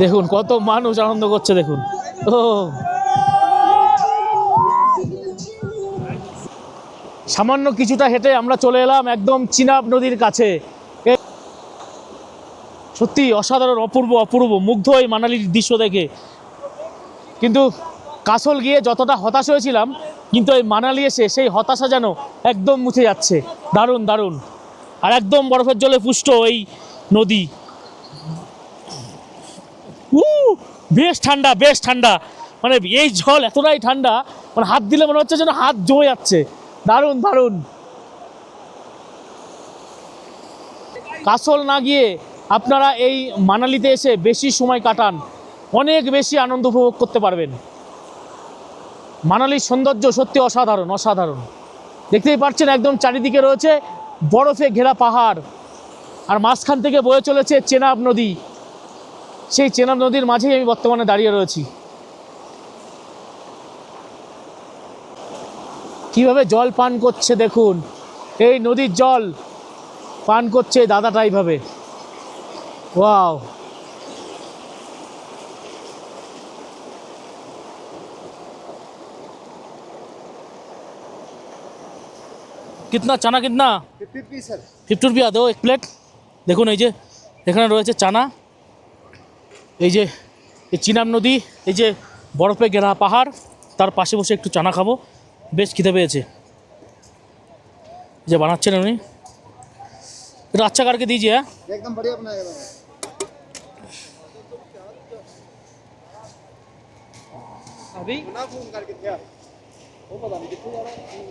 দেখুন কত মানুষ আনন্দ করছে, দেখুন। ও, সামান্য কিছুটা হেঁটে আমরা চলে এলাম একদম চিনাব নদীর কাছে। সত্যি অসাধারণ, অপূর্ব অপূর্ব, মুগ্ধ এই মানালির দৃশ্য দেখে। কিন্তু কাসল গিয়ে যতটা হতাশ হয়েছিলাম, কিন্তু এই মানালি এসে সেই হতাশা যেন একদম মুছে যাচ্ছে। দারুণ দারুণ। আর একদম বরফের জলে পুষ্ট এই নদী। বেশ ঠান্ডা, বেশ ঠান্ডা। মানে এই জল এতটাই ঠান্ডা, মানে হাত দিলে মনে হচ্ছে যেন হাত জমে যাচ্ছে। দারুণ দারুণ। কাসল না গিয়ে আপনারা এই মানালিতে এসে বেশি সময় কাটান, অনেক বেশি আনন্দ উপভোগ করতে পারবেন। মানালির সৌন্দর্য সত্যি অসাধারণ অসাধারণ। দেখতেই পাচ্ছেন একদম চারিদিকে রয়েছে বরফে ঘেরা পাহাড়, আর মাঝখান থেকে বয়ে চলেছে চেনাব নদী। সেই চেনাব নদীর মাঝেই আমি বর্তমানে দাঁড়িয়ে রয়েছি। কিভাবে জল পান করছে দেখুন, এই নদীর জল পান করছে দাদাটা এইভাবে। ওয়াও, कितना চানা कितना 50 रुपया दो एक प्लेट। দেখুন এই যে এখানে রয়েছে চানা, এই যে এই চিনাব নদী, এই যে বরফে ঘেরা পাহাড়, তার পাশে বসে একটু চানা খাবো, বেশ খিদে পেয়েছে। যে বানাচ্ছেন উনি, এটা আচ্ছা करके दीजिए। एकदम बढ़िया बनाएगा अभी ना फोन करके क्या वो पता नहीं कितने जा रहा है।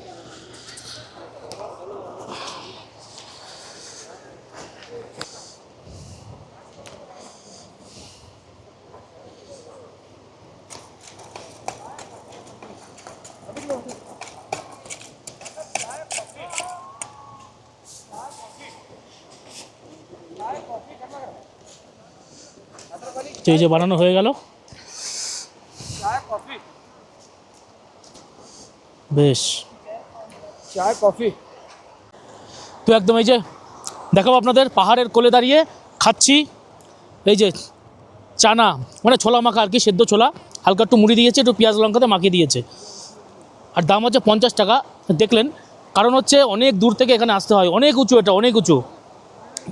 তো এই যে বানানো হয়ে গেল, चाय कॉफी, বেশ। चाय कॉफी। তো একদম এই যে দেখাবো আপনাদের, পাহাড়ের কোলে দাঁড়িয়ে খাচ্ছি এই যে চানা, মানে ছোলা মাখা আর কি, সেদ্ধ ছোলা, হালকা একটু মুড়ি দিয়েছে, একটু পেঁয়াজ লঙ্কাতে মাখিয়ে দিয়েছে। আর দাম হচ্ছে 50 টাকা। দেখলেন, কারণ হচ্ছে অনেক দূর থেকে এখানে আসতে হয়, অনেক উঁচু, এটা অনেক উঁচু,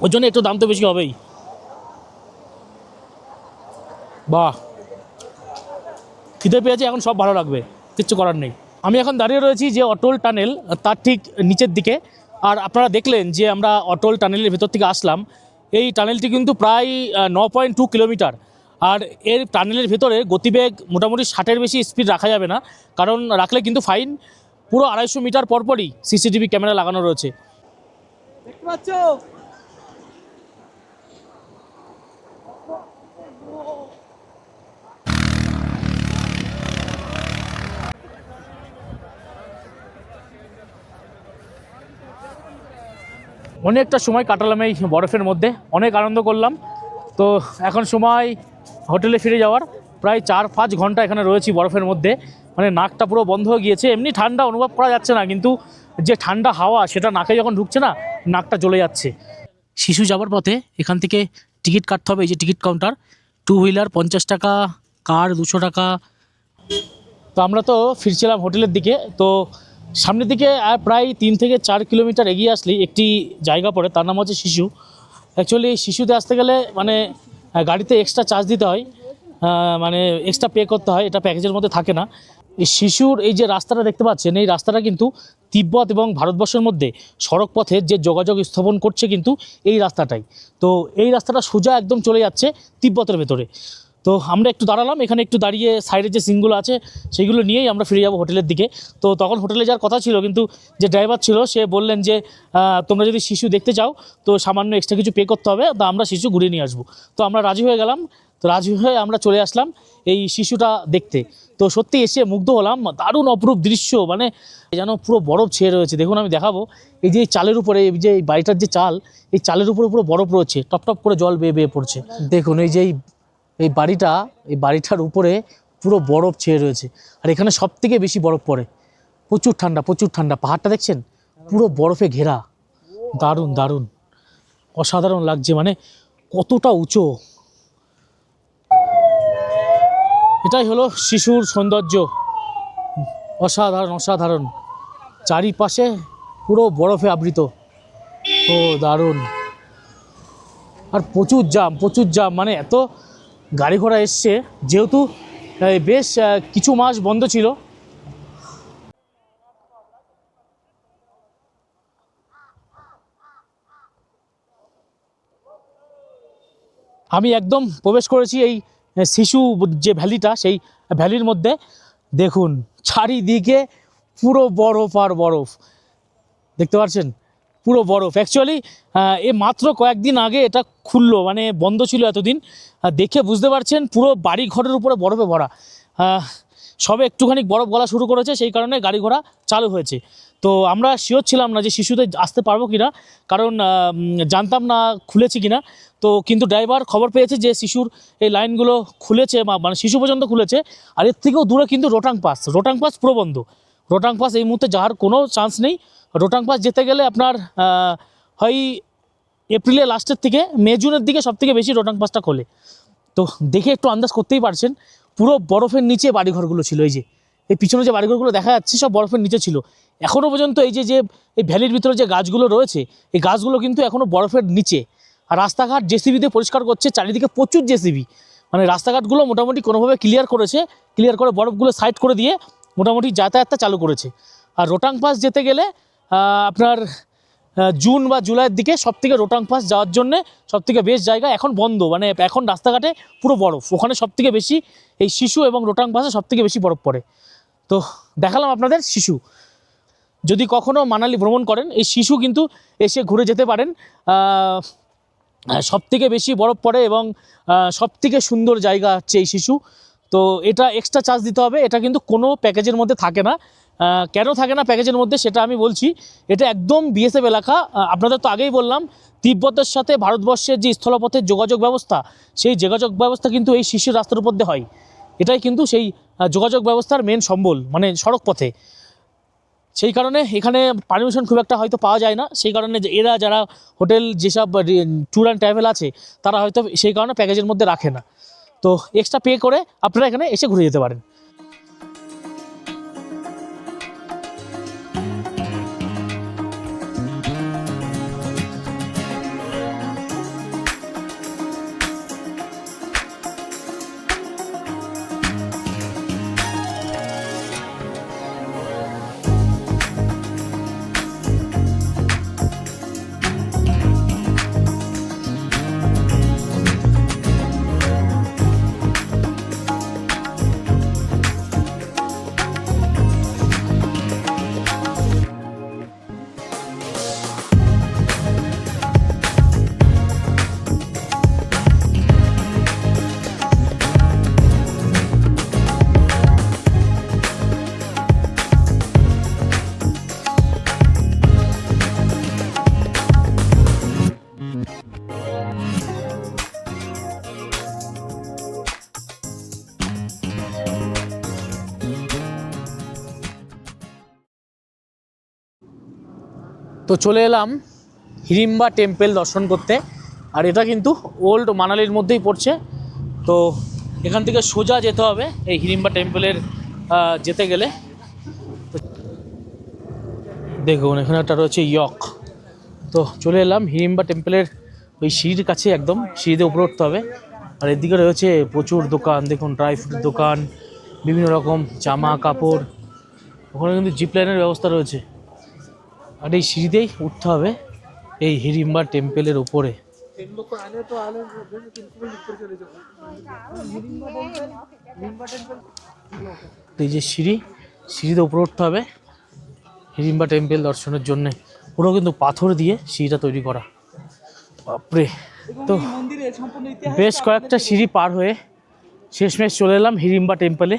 ওই জন্য একটু দাম তো বেশি হবেই। বাহ, খিদে পেয়েছে, এখন সব ভালো লাগবে, কিচ্ছু করার নেই। আমি এখন দাঁড়িয়ে রয়েছি যে অটল টানেল, তার ঠিক নিচের দিকে। আর আপনারা দেখলেন যে আমরা অটল টানেলের ভেতর থেকে আসলাম। এই টানেলটি কিন্তু প্রায় 9.2 কিলোমিটার। আর এর টানেলের ভেতরে গতিবেগ মোটামুটি 60-এর বেশি স্পিড রাখা যাবে না, কারণ রাখলে কিন্তু ফাইন। পুরো 250 মিটার পরপরই সিসিটিভি ক্যামেরা লাগানো রয়েছে। দেখতে পাচ্ছ? অনেকটা সময় কাটালাম এই বরফের মধ্যে, অনেক আনন্দ করলাম। তো এখন সময় হোটেলে ফিরে যাওয়ার। প্রায় 4-5 ঘন্টা এখানে রয়েছি বরফের মধ্যে, মানে নাকটা পুরো বন্ধ হয়ে গিয়েছে। এমনি ঠান্ডা অনুভব করা যাচ্ছে না, কিন্তু যে ঠান্ডা হাওয়া সেটা নাকে যখন ঢুকছে না, নাকটা জ্বলে যাচ্ছে। শিশু যাওয়ার পথে এখান থেকে টিকিট কাটতে হবে, এই যে টিকিট কাউন্টার। 2 হুইলার 50 টাকা, কার 200 টাকা। তো আমরা তো ফিরছিলাম হোটেলের দিকে। তো সামনের দিকে আর প্রায় 3 থেকে 4 কিলোমিটার এগিয়ে আসলেই একটি জায়গা পড়ে, তার নাম হচ্ছে শিশু। অ্যাকচুয়ালি শিশুতে আসতে গেলে মানে গাড়িতে এক্সট্রা চার্জ দিতে হয়, মানে এক্সট্রা পে করতে হয়, এটা প্যাকেজের মধ্যে থাকে না। এই শিশুর এই যে রাস্তাটা দেখতে পাচ্ছেন, এই রাস্তাটা কিন্তু তিব্বত এবং ভারতবর্ষের মধ্যে সড়ক পথের যে যোগাযোগ স্থাপন করছে কিন্তু এই রাস্তাটাই। তো এই রাস্তাটা সোজা একদম চলে যাচ্ছে তিব্বতের ভেতরে। তো আমরা একটু দাঁড়ালাম এখানে, একটু দাঁড়িয়ে সাইডে যে সিনগুলো আছে সেইগুলো নিয়েই আমরা ফিরে যাব হোটেলের দিকে। তো তখন হোটেলে যাওয়ার কথা ছিল, কিন্তু যে ড্রাইভার ছিল সে বললেন যে তোমরা যদি শিশু দেখতে চাও তো সামান্য এক্সট্রা কিছু পে করতে হবে, তো আমরা শিশু ঘুরিয়ে নিয়ে আসবো। তো আমরা রাজি হয়ে গেলাম। তো রাজি হয়ে আমরা চলে আসলাম এই শিশুটা দেখতে। তো সত্যি এসে মুগ্ধ হলাম, দারুণ অপরূপ দৃশ্য, মানে যেন পুরো বরফ ছেয়ে রয়েছে। দেখুন আমি দেখাবো, এই যে এই চালের উপরে, এই যে এই বাড়িটার যে চাল, এই চালের উপরে পুরো বরফ রয়েছে, টপ টপ করে জল বেয়ে বেয়ে পড়ছে। দেখুন এই যে এই বাড়িটার উপরে পুরো বরফ ছেয়ে রয়েছে। আর এখানে সব থেকে বেশি বরফ পড়ে, প্রচুর ঠান্ডা প্রচুর ঠান্ডা। পাহাড়টা দেখছেন পুরো বরফে ঘেরা, দারুণ দারুণ, অসাধারণ লাগছে, মানে কতটা উঁচু। এটাই হলো শিশুর সৌন্দর্য, অসাধারণ অসাধারণ। চারিপাশে পুরো বরফে আবৃত, ও দারুণ। আর প্রচুর জাম, মানে এত গাড়ি ঘোড়া এসছে, যেহেতু বেশ কিছু মাস বন্ধ ছিল। আমি একদম প্রবেশ করেছি এই শিশু যে ভ্যালিটা, সেই ভ্যালির মধ্যে। দেখুন চারিদিকে পুরো বরফ আর বরফ, দেখতে পাচ্ছেন পুরো বরফ। অ্যাকচুয়ালি এ মাত্র কয়েকদিন আগে এটা খুললো, মানে বন্ধ ছিল এতদিন। দেখে বুঝতে পারছেন পুরো বাড়ি ঘরের উপরে বরফে ভরা। সবে একটুখানি বরফ গলা শুরু করেছে, সেই কারণে গাড়ি ঘোড়া চালু হয়েছে। তো আমরা শিওর ছিলাম না যে শিশুতে আসতে পারবো কিনা, কারণ জানতাম না খুলেছি কিনা। তো কিন্তু ড্রাইভার খবর পেয়েছে যে শিশুর এই লাইনগুলো খুলেছে, মানে শিশু পর্যন্ত খুলেছে। আর এর থেকেও দূরে কিন্তু রোটাং পাস পুরো বন্ধ। রোটাং পাস এই মুহূর্তে যাওয়ার কোনো চান্স নেই। রোটাং পাস যেতে গেলে আপনার হয় এপ্রিলের লাস্টের থেকে জুনের দিকে সবথেকে বেশি রোটাং পাসটা খোলে। তো দেখে একটু আন্দাজ করতেই পারছেন, পুরো বরফের নিচে বাড়িঘরগুলো ছিল। এই পিছনে যে বাড়িঘরগুলো দেখা যাচ্ছে সব বরফের নিচে ছিল। এখনও পর্যন্ত এই এই ভ্যালির ভিতরে যে গাছগুলো রয়েছে, এই গাছগুলো কিন্তু এখনও বরফের নিচে। আর রাস্তাঘাট জেসিবি দিয়ে পরিষ্কার করছে, চারিদিকে প্রচুর জেসিবি। মানে রাস্তাঘাটগুলো মোটামুটি কোনোভাবে ক্লিয়ার করে বরফগুলো সাইড করে দিয়ে মোটামুটি যাতায়াতটা চালু করেছে। আর রোটাং পাস যেতে গেলে আপনার জুন বা জুলাইয়ের দিকে সবথেকে রোটাং পাস যাওয়ার জন্যে সবথেকে বেস্ট জায়গা। এখন বন্ধ, মানে এখন রাস্তাঘাটে পুরো বরফ। ওখানে সবথেকে বেশি এই শিশু এবং রোটাং পাসে সবথেকে বেশি বরফ পড়ে। তো দেখালাম আপনাদের শিশু। যদি কখনও মানালি ভ্রমণ করেন, এই শিশু কিন্তু এসে ঘুরে যেতে পারেন। সবথেকে বেশি বরফ পড়ে এবং সবথেকে সুন্দর জায়গা হচ্ছে এই শিশু। তো এটা এক্সট্রা চার্জ দিতে হবে, এটা কিন্তু কোনো প্যাকেজের মধ্যে থাকে না। কেন থাকে না প্যাকেজের মধ্যে সেটা আমি বলছি। এটা একদম বিএসএফ এলাকা। আপনাদের তো আগেই বললাম, তিব্বতের সাথে ভারতবর্ষের যে স্থলপথের যোগাযোগ ব্যবস্থা, সেই যোগাযোগ ব্যবস্থা কিন্তু এই শিশির রাস্তার উপর দিয়ে হয়। এটাই কিন্তু সেই যোগাযোগ ব্যবস্থার মেন সম্বল, মানে সড়ক পথে। সেই কারণে এখানে পারমিশন খুব একটা হয়তো পাওয়া যায় না। সেই কারণে এরা যারা হোটেল যেসব ট্যুর অ্যান্ড ট্রাভেল আছে, তারা হয়তো সেই কারণে প্যাকেজের মধ্যে রাখে না। তো এক্সট্রা পে করে আপনারা এখানে এসে ঘুরে যেতে পারেন। তো চলে এলাম হিড়িম্বা টেম্পল দর্শন করতে। আর এটা কিন্তু ওল্ড মানালির মধ্যেই পড়ছে। তো এখান থেকে সোজা যেতে হবে এই হিড়িম্বা টেম্পলের যেতে গেলে। দেখুন এখানে একটা রয়েছে ইয়ক। তো চলে এলাম হিড়িম্বা টেম্পলের ওই সিঁড়ির কাছে, একদম সিঁড়িতে উপরে উঠতে হবে। আর এদিকে রয়েছে প্রচুর দোকান, দেখুন ড্রাই ফ্রুটের দোকান, বিভিন্ন রকম জামা কাপড়। ওখানে কিন্তু জিপ লাইনের ব্যবস্থা রয়েছে। আর এই সিঁড়িতেই উঠতে হবে এই হিড়িম্বা টেম্পলের উপরে। এই যে সিঁড়িতে উপরে উঠতে হবে হিড়িম্বা টেম্পল দর্শনের জন্যে। পুরো কিন্তু পাথর দিয়ে সিঁড়িটা তৈরি করা, বাপরে। তো বেশ কয়েকটা সিঁড়ি পার হয়ে শেষমেশ চলে এলাম হিড়িম্বা টেম্পলে।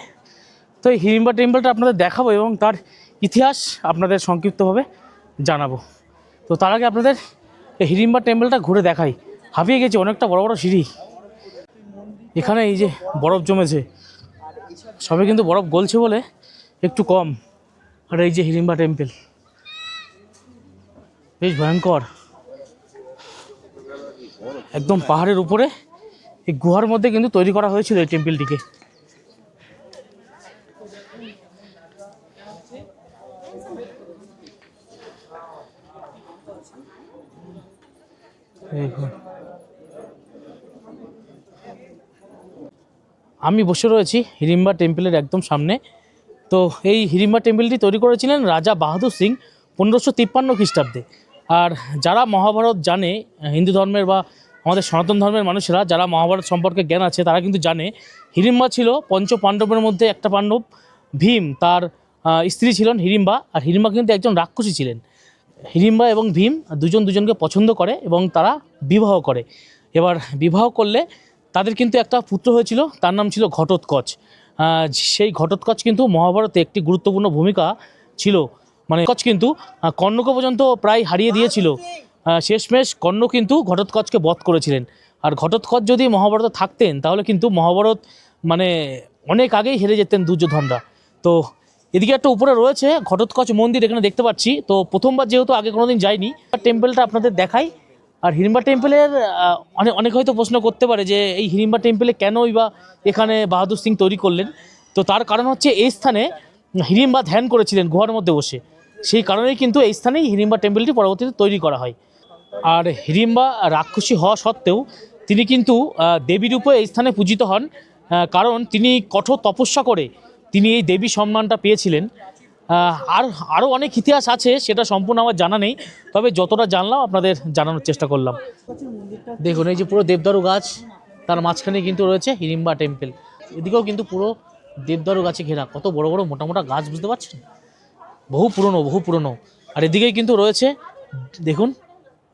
তো এই হিড়িম্বা টেম্পলটা আপনাদের দেখাবো এবং তার ইতিহাস আপনাদের সংক্ষিপ্তভাবে জানাবো। তো তার আগে আপনাদের এই হিড়িম্বা টেম্পলটা ঘুরে দেখাই। হাঁপিয়ে গেছে, অনেকটা বড় বড় সিঁড়ি। এখানে এই যে বরফ জমেছে, সবে কিন্তু বরফ গলছে বলে একটু কম। আর এই যে হিড়িম্বা টেম্পল, বেশ ভয়ঙ্কর। একদম পাহাড়ের উপরে এই গুহার মধ্যে কিন্তু তৈরি করা হয়েছিল এই টেম্পলটিকে। দেখুন আমি বসে রয়েছি হিড়িম্বা টেম্পলের একদম সামনে। তো এই হিড়িম্বা টেম্পলটি তৈরি করেছিলেন রাজা বাহাদুর সিং 1553 খ্রিস্টাব্দে। আর যারা মহাভারত জানে, হিন্দু ধর্মের বা আমাদের সনাতন ধর্মের মানুষেরা যারা মহাভারত সম্পর্কে জ্ঞান আছে তারা কিন্তু জানে হিড়িম্বা ছিল পঞ্চ পাণ্ডবের মধ্যে একটা পাণ্ডব ভীম, তার স্ত্রী ছিলেন হিড়িম্বা। আর হিড়িম্বা কিন্তু একজন রাক্ষসী ছিলেন। হিড়িম্বা এবং ভীম দুজন দুজনকে পছন্দ করে এবং তারা বিবাহ করে। এবার বিবাহ করলে তাদের কিন্তু একটা পুত্র হয়েছিল, তার নাম ছিল ঘটোৎকচ। সেই ঘটোৎকচ কিন্তু মহাভারতে একটি গুরুত্বপূর্ণ ভূমিকা ছিল। মানে কচ কিন্তু কর্ণকে পর্যন্ত প্রায় হারিয়ে দিয়েছিল। শেষমেশ কর্ণ কিন্তু ঘটোৎকচকে বধ করেছিলেন। আর ঘটোৎকচ যদি মহাভারতে থাকতেন তাহলে কিন্তু মহাভারত মানে অনেক আগেই হেরে যেতেন দুর্যোধনরা। তো এদিকে একটা উপরে রয়েছে ঘটোৎকচ মন্দির, এখানে দেখতে পাচ্ছি। তো প্রথমবার যেহেতু আগে কোনোদিন যাইনি, টেম্পলটা আপনাদের দেখাই। আর হিড়িম্বা টেম্পলের অনেক হয়তো প্রশ্ন করতে পারে যে এই হিড়িম্বা টেম্পলে কেনই বা এখানে বাহাদুর সিং তৈরি করলেন। তো তার কারণ হচ্ছে এই স্থানে হিড়িম্বা ধ্যান করেছিলেন গুহার মধ্যে বসে, সেই কারণেই কিন্তু এই স্থানেই হিড়িম্বা টেম্পলটি পরবর্তীতে তৈরি করা হয়। আর হিড়িম্বা রাক্ষসী হওয়া সত্ত্বেও তিনি কিন্তু দেবী রূপে এই স্থানে পূজিত হন, কারণ তিনি কঠোর তপস্যা করে তিনি এই দেবী সম্মানটা পেয়েছিলেন। আরও অনেক ইতিহাস আছে, সেটা সম্পূর্ণ আমার জানা নেই, তবে যতটা জানলাম আপনাদের জানানোর চেষ্টা করলাম। দেখুন এই যে পুরো দেবদারু গাছ, তার মাঝখানে কিন্তু রয়েছে হিড়িম্বা টেম্পল। এদিকেও কিন্তু পুরো দেবদারু গাছে ঘেরা, কত বড় বড় মোটা মোটা গাছ, বুঝতে পারছেন, বহু পুরনো। আর এদিকেই কিন্তু রয়েছে দেখুন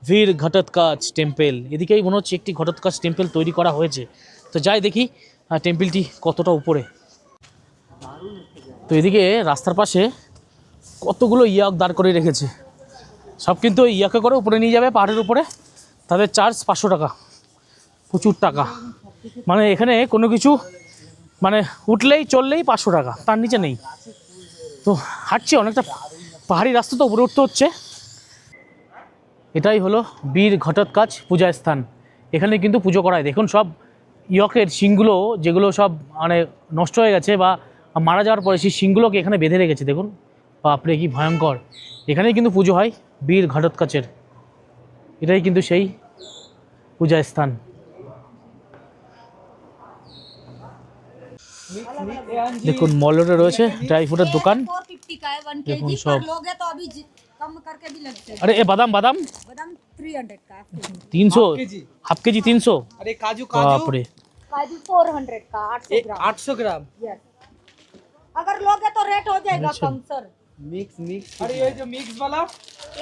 বীর ঘটোৎকচ টেম্পল। এদিকেই মনে হচ্ছে একটি ঘটোৎকচ টেম্পল তৈরি করা হয়েছে। তো যাই দেখি টেম্পলটি কতটা উপরে। তো এদিকে রাস্তার পাশে কতগুলো ইয়াক দাঁড় করে রেখেছে, সব কিন্তু ওই ইয়াকে করে উপরে নিয়ে যাবে পাহাড়ের উপরে। তাদের চার্জ 500 টাকা, প্রচুর টাকা। মানে এখানে কোনো কিছু মানে উঠলেই চললেই 500 টাকা, তার নিচে নেই। তো হাঁটছি অনেকটা পাহাড়ি রাস্তা, তো উপরে উঠতে হচ্ছে। এটাই হলো বীর ঘটোৎকচ পূজা স্থান। এখানে কিন্তু পুজো করা হয়। দেখুন সব ইয়কের শিংগুলো, যেগুলো সব মানে নষ্ট হয়ে গেছে বা মারা যাওয়ার পরে সেই শিংগুলোকে এখানে বেঁধে রেখেছে। দেখুন বাপরে কি ভয়ঙ্কর। এখানেই কিন্তু পুজো হয় বীর ঘটোৎকচের। এটাই কিন্তু সেই পূজা স্থান। দেখুন মল রোডে রয়েছে ড্রাই ফ্রুটের দোকান। দেখুন সব, अरे ये बादाम 300, हाफ के जी 300। अरे काजू बाप रे, काजू 400 का 800 ग्राम। यस, अगर लोगे तो रेट हो जाएगा अच्छा। कम सर। मिक्स अरे ये जो मिक्स वाला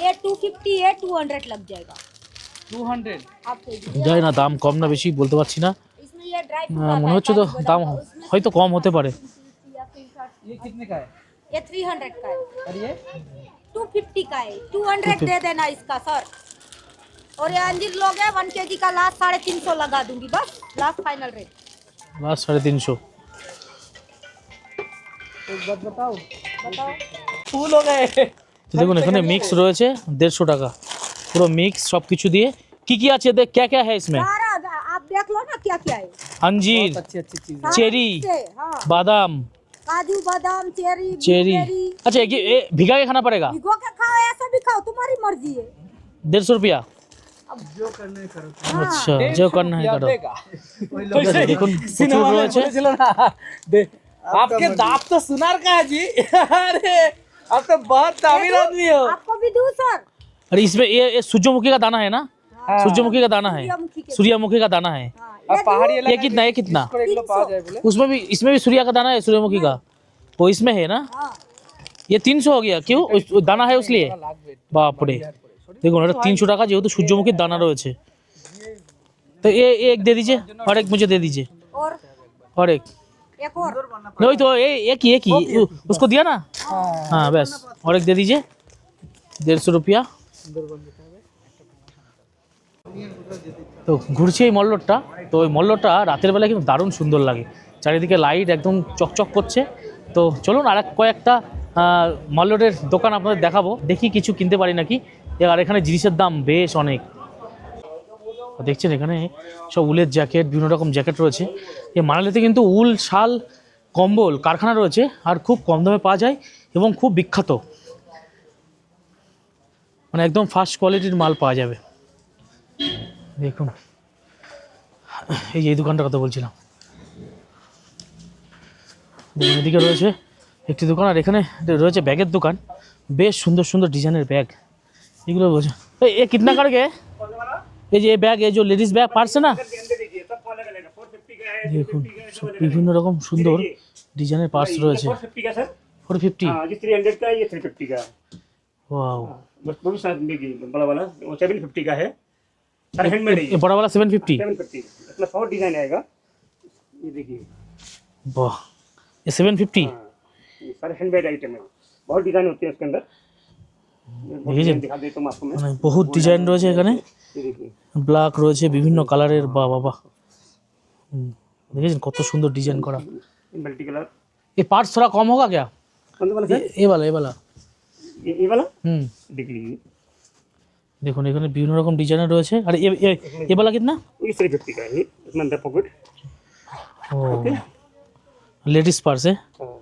ये 250 है, 200 लग जाएगा 200। आपके लिए। যায় না, দাম কম না বেশি বলতে পারছি না। इसमें ये ड्राई মনে হচ্ছে তো দাম হয়তো কম হতে পারে। ये कितने का है? ये 300 का है और ये 250 का है, 200 दे देना इसका सर। और ये अंजीर लोगे 1 kg का लास्ट 350 लगा दूंगी, बस लास्ट फाइनल रेट। লাস্ট 350। एक बात बताओ, बताओ फूल हो गए। তো দেখুন এখানে মিক্স রয়েছে 150 টাকা, পুরো মিক্স সব কিছু দিয়ে। কি আছে দেখ, क्या क्या है इसमें? सारा आप देख लो ना क्या क्या है। अंजीर, बहुत अच्छी अच्छी चीज है। सारा चेरी, से, हाँ, बादाम, काजू बादाम चेरी चेरी। ब्लूबेरी। अच्छा ये भिगा के खाना पड़ेगा। भिगो के खाओ, ऐसा भी खाओ, तुम्हारी मर्जी है। 150 रुपया। जो करने करो। अच्छा जो करना है करो। देगा। দেখুন প্রচুর सिनेमा में রয়েছে। बोलेছিল ना, आपके दांत तो सुनार का है जी। अरे आप तो बहुत दामी आदमी हो। आपको भी दूं सर? अरे इसमें ये सूर्यमुखी का दाना है ना? हाँ। सूर्यमुखी का दाना है, सूर्यमुखी के। सूर्यमुखी का दाना है। हाँ, अब ये पहाड़ी दूं? इलाका ये कितना, ये कितना? जिसको 1 किलो पा जाए बोले। उसमें भी, इसमें भी सूर्य का दाना है, सूर्यमुखी का वो इसमें है ना? हाँ, ये 300 हो गया, क्यों दाना है इसलिए? बाप रे, দেখুন এটা 300 টাকা, যেহেতু সূর্যমুখীর দানা রয়েছে। तो ये एक दे दीजिए और एक मुझे दे दीजिए और और एक। और नहीं तो ये एक ही उसको दिया ना। हाँ बस, और एक दे दीजिए 150 रुपया। তো ঘুরছি এই মল্লটা। তো ওই মল্লটা রাতের বেলা কিন্তু দারুণ সুন্দর লাগে, চারিদিকে লাইট একদম চকচক করছে। তো চলুন আর কয়েকটা মল্লরের দোকান আপনাদের দেখাবো, দেখি কিছু কিনতে পারি নাকি। আর এখানে জিনিসের দাম বেশ অনেক। দেখছেন এখানে সব উলের জ্যাকেট, বিভিন্ন রকম জ্যাকেট রয়েছে। এই মানালিতে কিন্তু উল, শাল, কম্বল কারখানা রয়েছে, আর খুব কম দামে পাওয়া যায় এবং খুব বিখ্যাত, মানে একদম ফার্স্ট কোয়ালিটির মাল পাওয়া যাবে। দেখুন এই যে এই দোকানটার কথা বলছিলাম, দেখুন এদিকে রয়েছে একটি দোকান, আর এখানে রয়েছে ব্যাগের দোকান। বেশ সুন্দর সুন্দর ডিজাইনের ব্যাগ এগুলো বলছে। এ কিतना करके এই যে এই ব্যাগ, এই যে লেডিস ব্যাগ পারছে না, দেখুন সব বিভিন্ন রকম সুন্দর ডিজাইনের পার্স রয়েছে। 450 का सर 450। हाँ ये 300 का है, ये 350 का है। वाओ, बस वो भी साथ देखिए बड़ा वाला वो 750 का है, सारे हैंडमेड है ये बड़ा वाला 750। 750 इसमें 100 डिजाइन आएगा। ये देखिए वाह, ये 750। हाँ, ये सारे हैंडमेड आइटम है, बहुत डिजाइन होते हैं इसके अंदर। देखिए दिखा देता हूँ आपको मैं। মানে বহুত ডিজাইন রয়েছে এখানে, ये देखिए ব্ল্যাক রয়েছে বিভিন্ন কালারের। বা বাবা, দেখেছেন কত সুন্দর ডিজাইন করা। Multi colour. ये पार्ट्स थोड़ा कम होगा क्या? कौन सा वाला सर? ये वाला, ये वाला। ये वाला देख लीजिए, দেখুন এখানে বিভিন্ন রকম ডিজাইনের রয়েছে। আর ये वाला कितना? ये 350 का है, ये इसमें अंदर पॉकेट। ओ लेडीज पर्स है। हाँ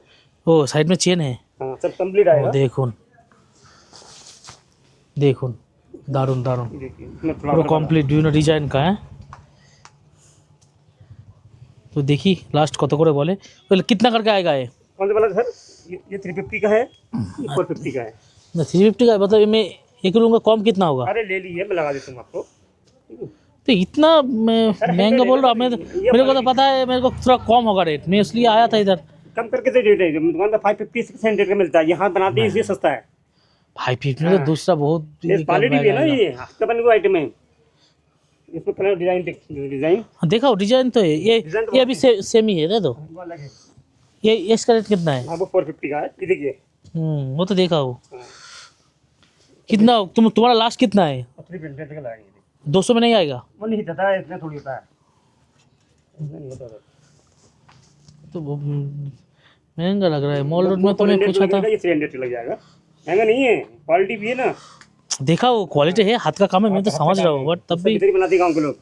ओ साइड में चेन है। हाँ सब कंप्लीट ओ, आएगा। দেখুন দেখুন দারুণ দারুণ, ये देखिए इसमें পুরো फ्लावर কমপ্লিট বিভিন্ন ডিজাইন का है। तो देखी लास्ट कत করে বলে। बोले कितना करके आएगा ये? कौन सा वाला सर? ये 350 का है, ये 450 का है। ना 350 का है, मतलब मैं एक लूँगा कम कितना होगा? अरे ले लीजिए, मैं लगा देता हूँ आपको। तो इतना मैं महंगा बोल रहा हूँ मैं, मेरे को तो पता है मेरे को थोड़ा कम होगा रेट, मैं इसलिए आया था इधर। कम करके तो रेट है, दुकान पर 550 600 का मिलता है, यहाँ बनाते हैं इसलिए सस्ता है। 550 में तो दूसरा बहुत ये क्वालिटी भी है ना, ये हफ्ता बने को आइटम है। इसमें कलर डिजाइन डिजाइन देखा डिजाइन तो है ये। डिजाइन तो ये अभी सेम ही है दे दो। वो अलग है। ये इसका रेट कितना है? हाँ वो 450 का है, ये देखिए। वो तो देखा वो कितना। तुम्हारा लास्ट कितना है? 300 का लगाएंगे, 200 में नहीं आएगा? वो नहीं जाता है, इतना थोड़ी होता है, इतना नहीं होता है। तो वो महंगा लग रहा है। मॉल रोड में तो मैं पूछा था, ये 300 लग जाएगा, महंगा नहीं है, क्वालिटी भी है ना। देखा वो क्वालिटी है, हाथ का काम है, मैं तो समझ रहा हूँ, बट तब भी इधर ही बनाते हैं गाँव के लोग,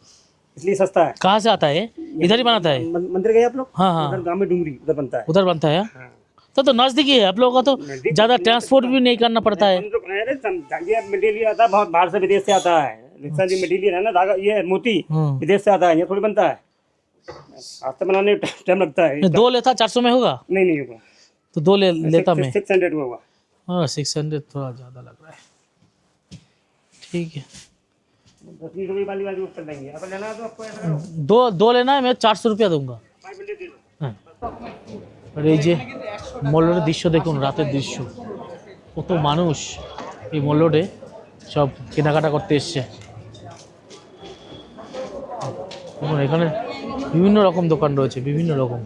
इसलिए सस्ता है। कहाँ से आता है? इधर ही बनाता है? मंदिर गए आप लोग? हाँ हाँ, उधर गाँव में डूंगरी उधर बनता है। उधर बनता है। हाँ। तो नज़दीक ही है आप लोगों का, तो ज़्यादा ट्रांसपोर्ट भी नहीं करना पड़ता है। अरे जाइए, मटेरियल आता है बहुत बाहर से, विदेश से आता है। रिक्शा जो मटेरियल है ना, धागा ये मोती विदेश से आता है, ये थोड़ी बनता है, हाथ से बनाने में टाइम लगता है। मैं 2 लेता 400 में होगा? नहीं होगा, तो 2 लेता मैं। 600 में होगा। हाँ 600 थोड़ा ज़्यादा लग रहा है। ठीक है, 10 रुपये वाली ऊपर देंगे, अगर लेना है तो आपको ऐसा करो, 2 लेना है, मैं 400 रुपया दूंगा। 5 मिनट दे दो। হ্যাঁ, আর এই যে মল রোডের দৃশ্য দেখুন, রাতের দৃশ্য, কত মানুষ এই মল রোডে সব কেনাকাটা করতে এসছে। দেখুন এখানে বিভিন্ন রকম দোকান রয়েছে, বিভিন্ন রকম।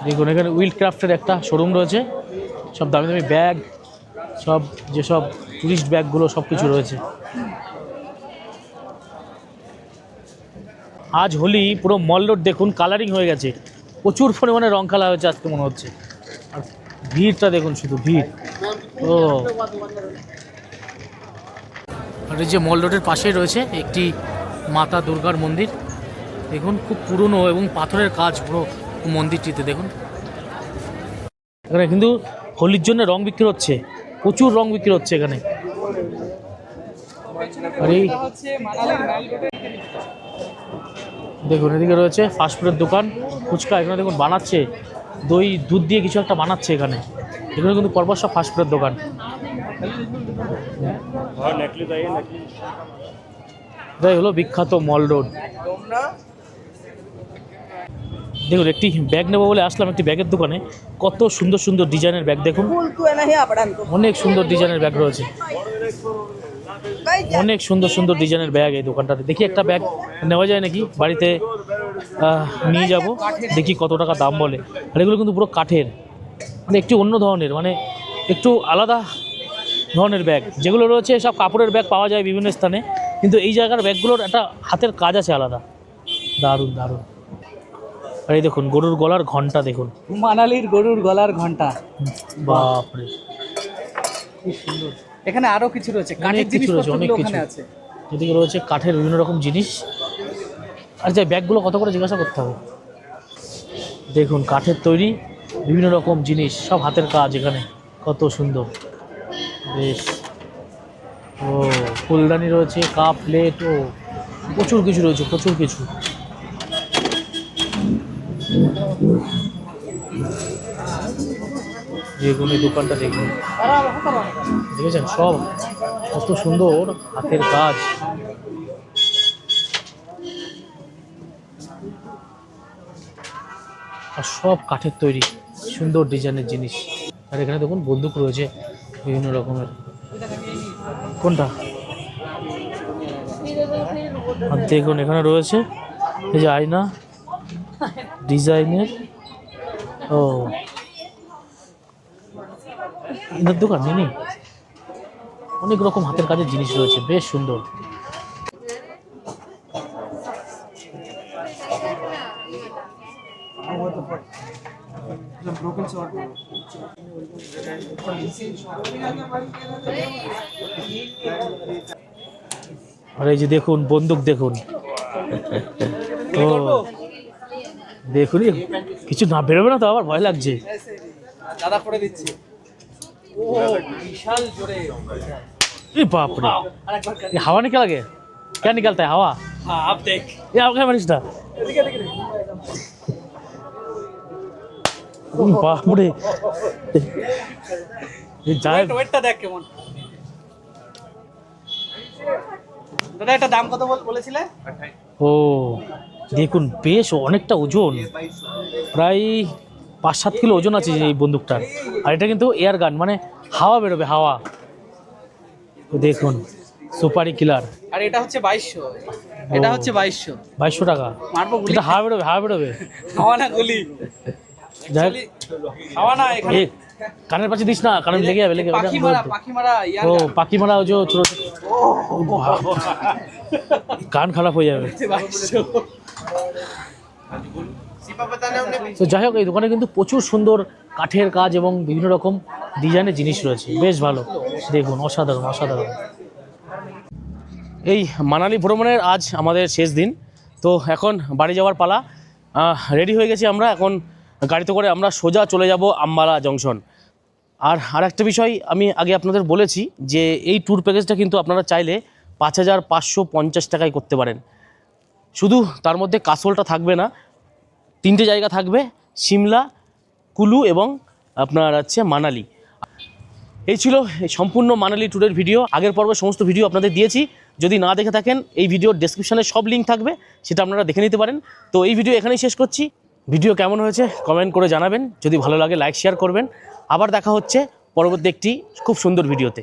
দেখুন এখানে উইল ক্রাফটের একটা শোরুম রয়েছে, সব দামি দামি ব্যাগ, সব যেসব টুরিস্ট ব্যাগগুলো সব কিছু রয়েছে। আজ হোলি, পুরো মল রোড দেখুন কালারিং হয়ে গেছে, প্রচুর পরিমাণে রং খেলা হয়েছে আজকে মনে হচ্ছে। আর ভিড়টা দেখুন, শুধু ভিড়। ও আর এই যে মল রোডের পাশেই রয়েছে একটি মাতা দুর্গার মন্দির, দেখুন খুব পুরনো এবং পাথরের কাজ পুরো মন্দিরটিতে। দেখুন এখানে কিন্তু হোলির জন্য রং বিক্রি হচ্ছে, প্রচুর রং বিক্রি হচ্ছে এখানে। আর এই দেখুন এদিকে রয়েছে ফাস্টফুডের দোকান, ফুচকা এখানে দেখুন বানাচ্ছে, দই দুধ দিয়ে কিছু একটা বানাচ্ছে এখানে। এখানে কিন্তু পরপর সব ফাস্টফুডের দোকান। এটাই হলো বিখ্যাত মল রোড। দেখুন একটি ব্যাগ নেবো বলে আসলাম একটি ব্যাগের দোকানে, কত সুন্দর সুন্দর ডিজাইনের ব্যাগ দেখুন, অনেক সুন্দর ডিজাইনের ব্যাগ রয়েছে, অনেক সুন্দর সুন্দর ডিজাইনের ব্যাগ এই দোকানটাতে। দেখি একটা ব্যাগ নেওয়া যায় নাকি, বাড়িতে নিয়ে যাব, দেখি কত টাকা দাম বলে। আর এগুলো কিন্তু পুরো কাঠের, মানে একটু অন্য ধরনের, মানে একটু আলাদা ধরনের ব্যাগ। যেগুলো রয়েছে সব কাপড়ের ব্যাগ পাওয়া যায় বিভিন্ন স্থানে, কিন্তু এই জায়গার ব্যাগগুলোর একটা হাতের কাজ আছে আলাদা, দারুণ দারুণ। আর এই দেখুন গরুর গলার ঘন্টা, দেখুন মানালির গরুর গলার ঘন্টা, বাপরে কি সুন্দর। এখানে আরো কিছু রয়েছে, অনেক কাঠের কিছু রয়েছে, অনেক জিনিসপত্র কিছু ওখানে আছে। এদিকে রয়েছে কাঠের বিভিন্ন রকম জিনিস। আর যে ব্যাগগুলো কত করে জিজ্ঞাসা করতে হবে। দেখুন কাঠের তৈরি বিভিন্ন রকম জিনিস, সব হাতের কাজ এখানে, কত সুন্দর বেশ। ও ফুলদানি রয়েছে, কাপ প্লেট, ও প্রচুর কিছু রয়েছে, প্রচুর কিছু। দেখুন এই দোকানটা দেখুন, দেখেছেন সব কত সুন্দর হাতের কাজ। আর সব কাঠের তৈরি, সুন্দর ডিজাইনের জিনিস। আর এখানে দেখুন বন্দুক রয়েছে বিভিন্ন রকমের। কোনটা? আর দেখুন এখানে রয়েছে এই যে আয়না ডিজাইনের। ও এনার দোকান নেই, অনেক রকম হাতের কাজের জিনিস রয়েছে, বেশ সুন্দর। আর এই যে দেখুন বন্দুক দেখুন, ও দেখুন কিছু না বেরোবে না তো, আবার ভয় লাগছে। দাদা করে দিচ্ছে। ও বিশাল জোরে। ए बाप रे, ये हवा निकल गया? क्या निकलता है हवा? हाँ आप देख। ये आप क्या मनीष था? बाप रे, ये जाए। ওয়েটটা দেখ কেমন। দাদা এটা দাম কত বলেছিলে? ও দেখুন বেশ অনেকটা ওজন, প্রায় 5-7 কিলো ওজন আছে এই বন্দুকটার। আর এটা কিন্তু এয়ার গান, মানে হাওয়া বেরোবে, হাওয়া। দেখুন সুপারি কিলার। আর এটা হচ্ছে 2200। এটা হচ্ছে 2200। 2200 টাকা। মারবো গুলি। এটা হাওয়া বেরোবে, হাওয়া বেরোবে। হাওয়া না গুলি। যাই হাওয়া না এখানে। এ কানের পাশে দিস না, কানে লেগে যাবে, লেগে যাবে। পাখি মারা ইয়ার ও পাখি মারা, ওই যে ছোট ছোট। কান খারাপ হয়ে যাবে। 2200। তো যাই হোক এই দোকানে কিন্তু প্রচুর সুন্দর কাঠের কাজ এবং বিভিন্ন রকম ডিজাইনের জিনিস রয়েছে, বেশ ভালো। দেখুন অসাধারণ অসাধারণ। এই মানালি ভ্রমণের আজ আমাদের শেষ দিন, তো এখন বাড়ি যাওয়ার পালা। রেডি হয়ে গেছি আমরা, এখন গাড়িতে করে আমরা সোজা চলে যাব আম্বালা জংশন। আর একটা বিষয় আমি আগে আপনাদের বলেছি যে এই ট্যুর প্যাকেজটা কিন্তু আপনারা চাইলে 5550 টাকায় করতে পারেন। শুধু তার মধ্যে কাসোলটা থাকবে না, 3টে জায়গা থাকবে, সিমলা, কুলু এবং আপনার হচ্ছে মানালি। এই ছিল এই সম্পূর্ণ মানালি ট্যুরের ভিডিও। আগের পর্বে সমস্ত ভিডিও আপনাদের দিয়েছি, যদি না দেখে থাকেন এই ভিডিওর ডেসক্রিপশনে সব লিঙ্ক থাকবে, সেটা আপনারা দেখে নিতে পারেন। তো এই ভিডিও এখানেই শেষ করছি। ভিডিও কেমন হয়েছে কমেন্ট করে জানাবেন, যদি ভালো লাগে লাইক শেয়ার করবেন। আবার দেখা হচ্ছে পরবর্তী একটি খুব সুন্দর ভিডিওতে।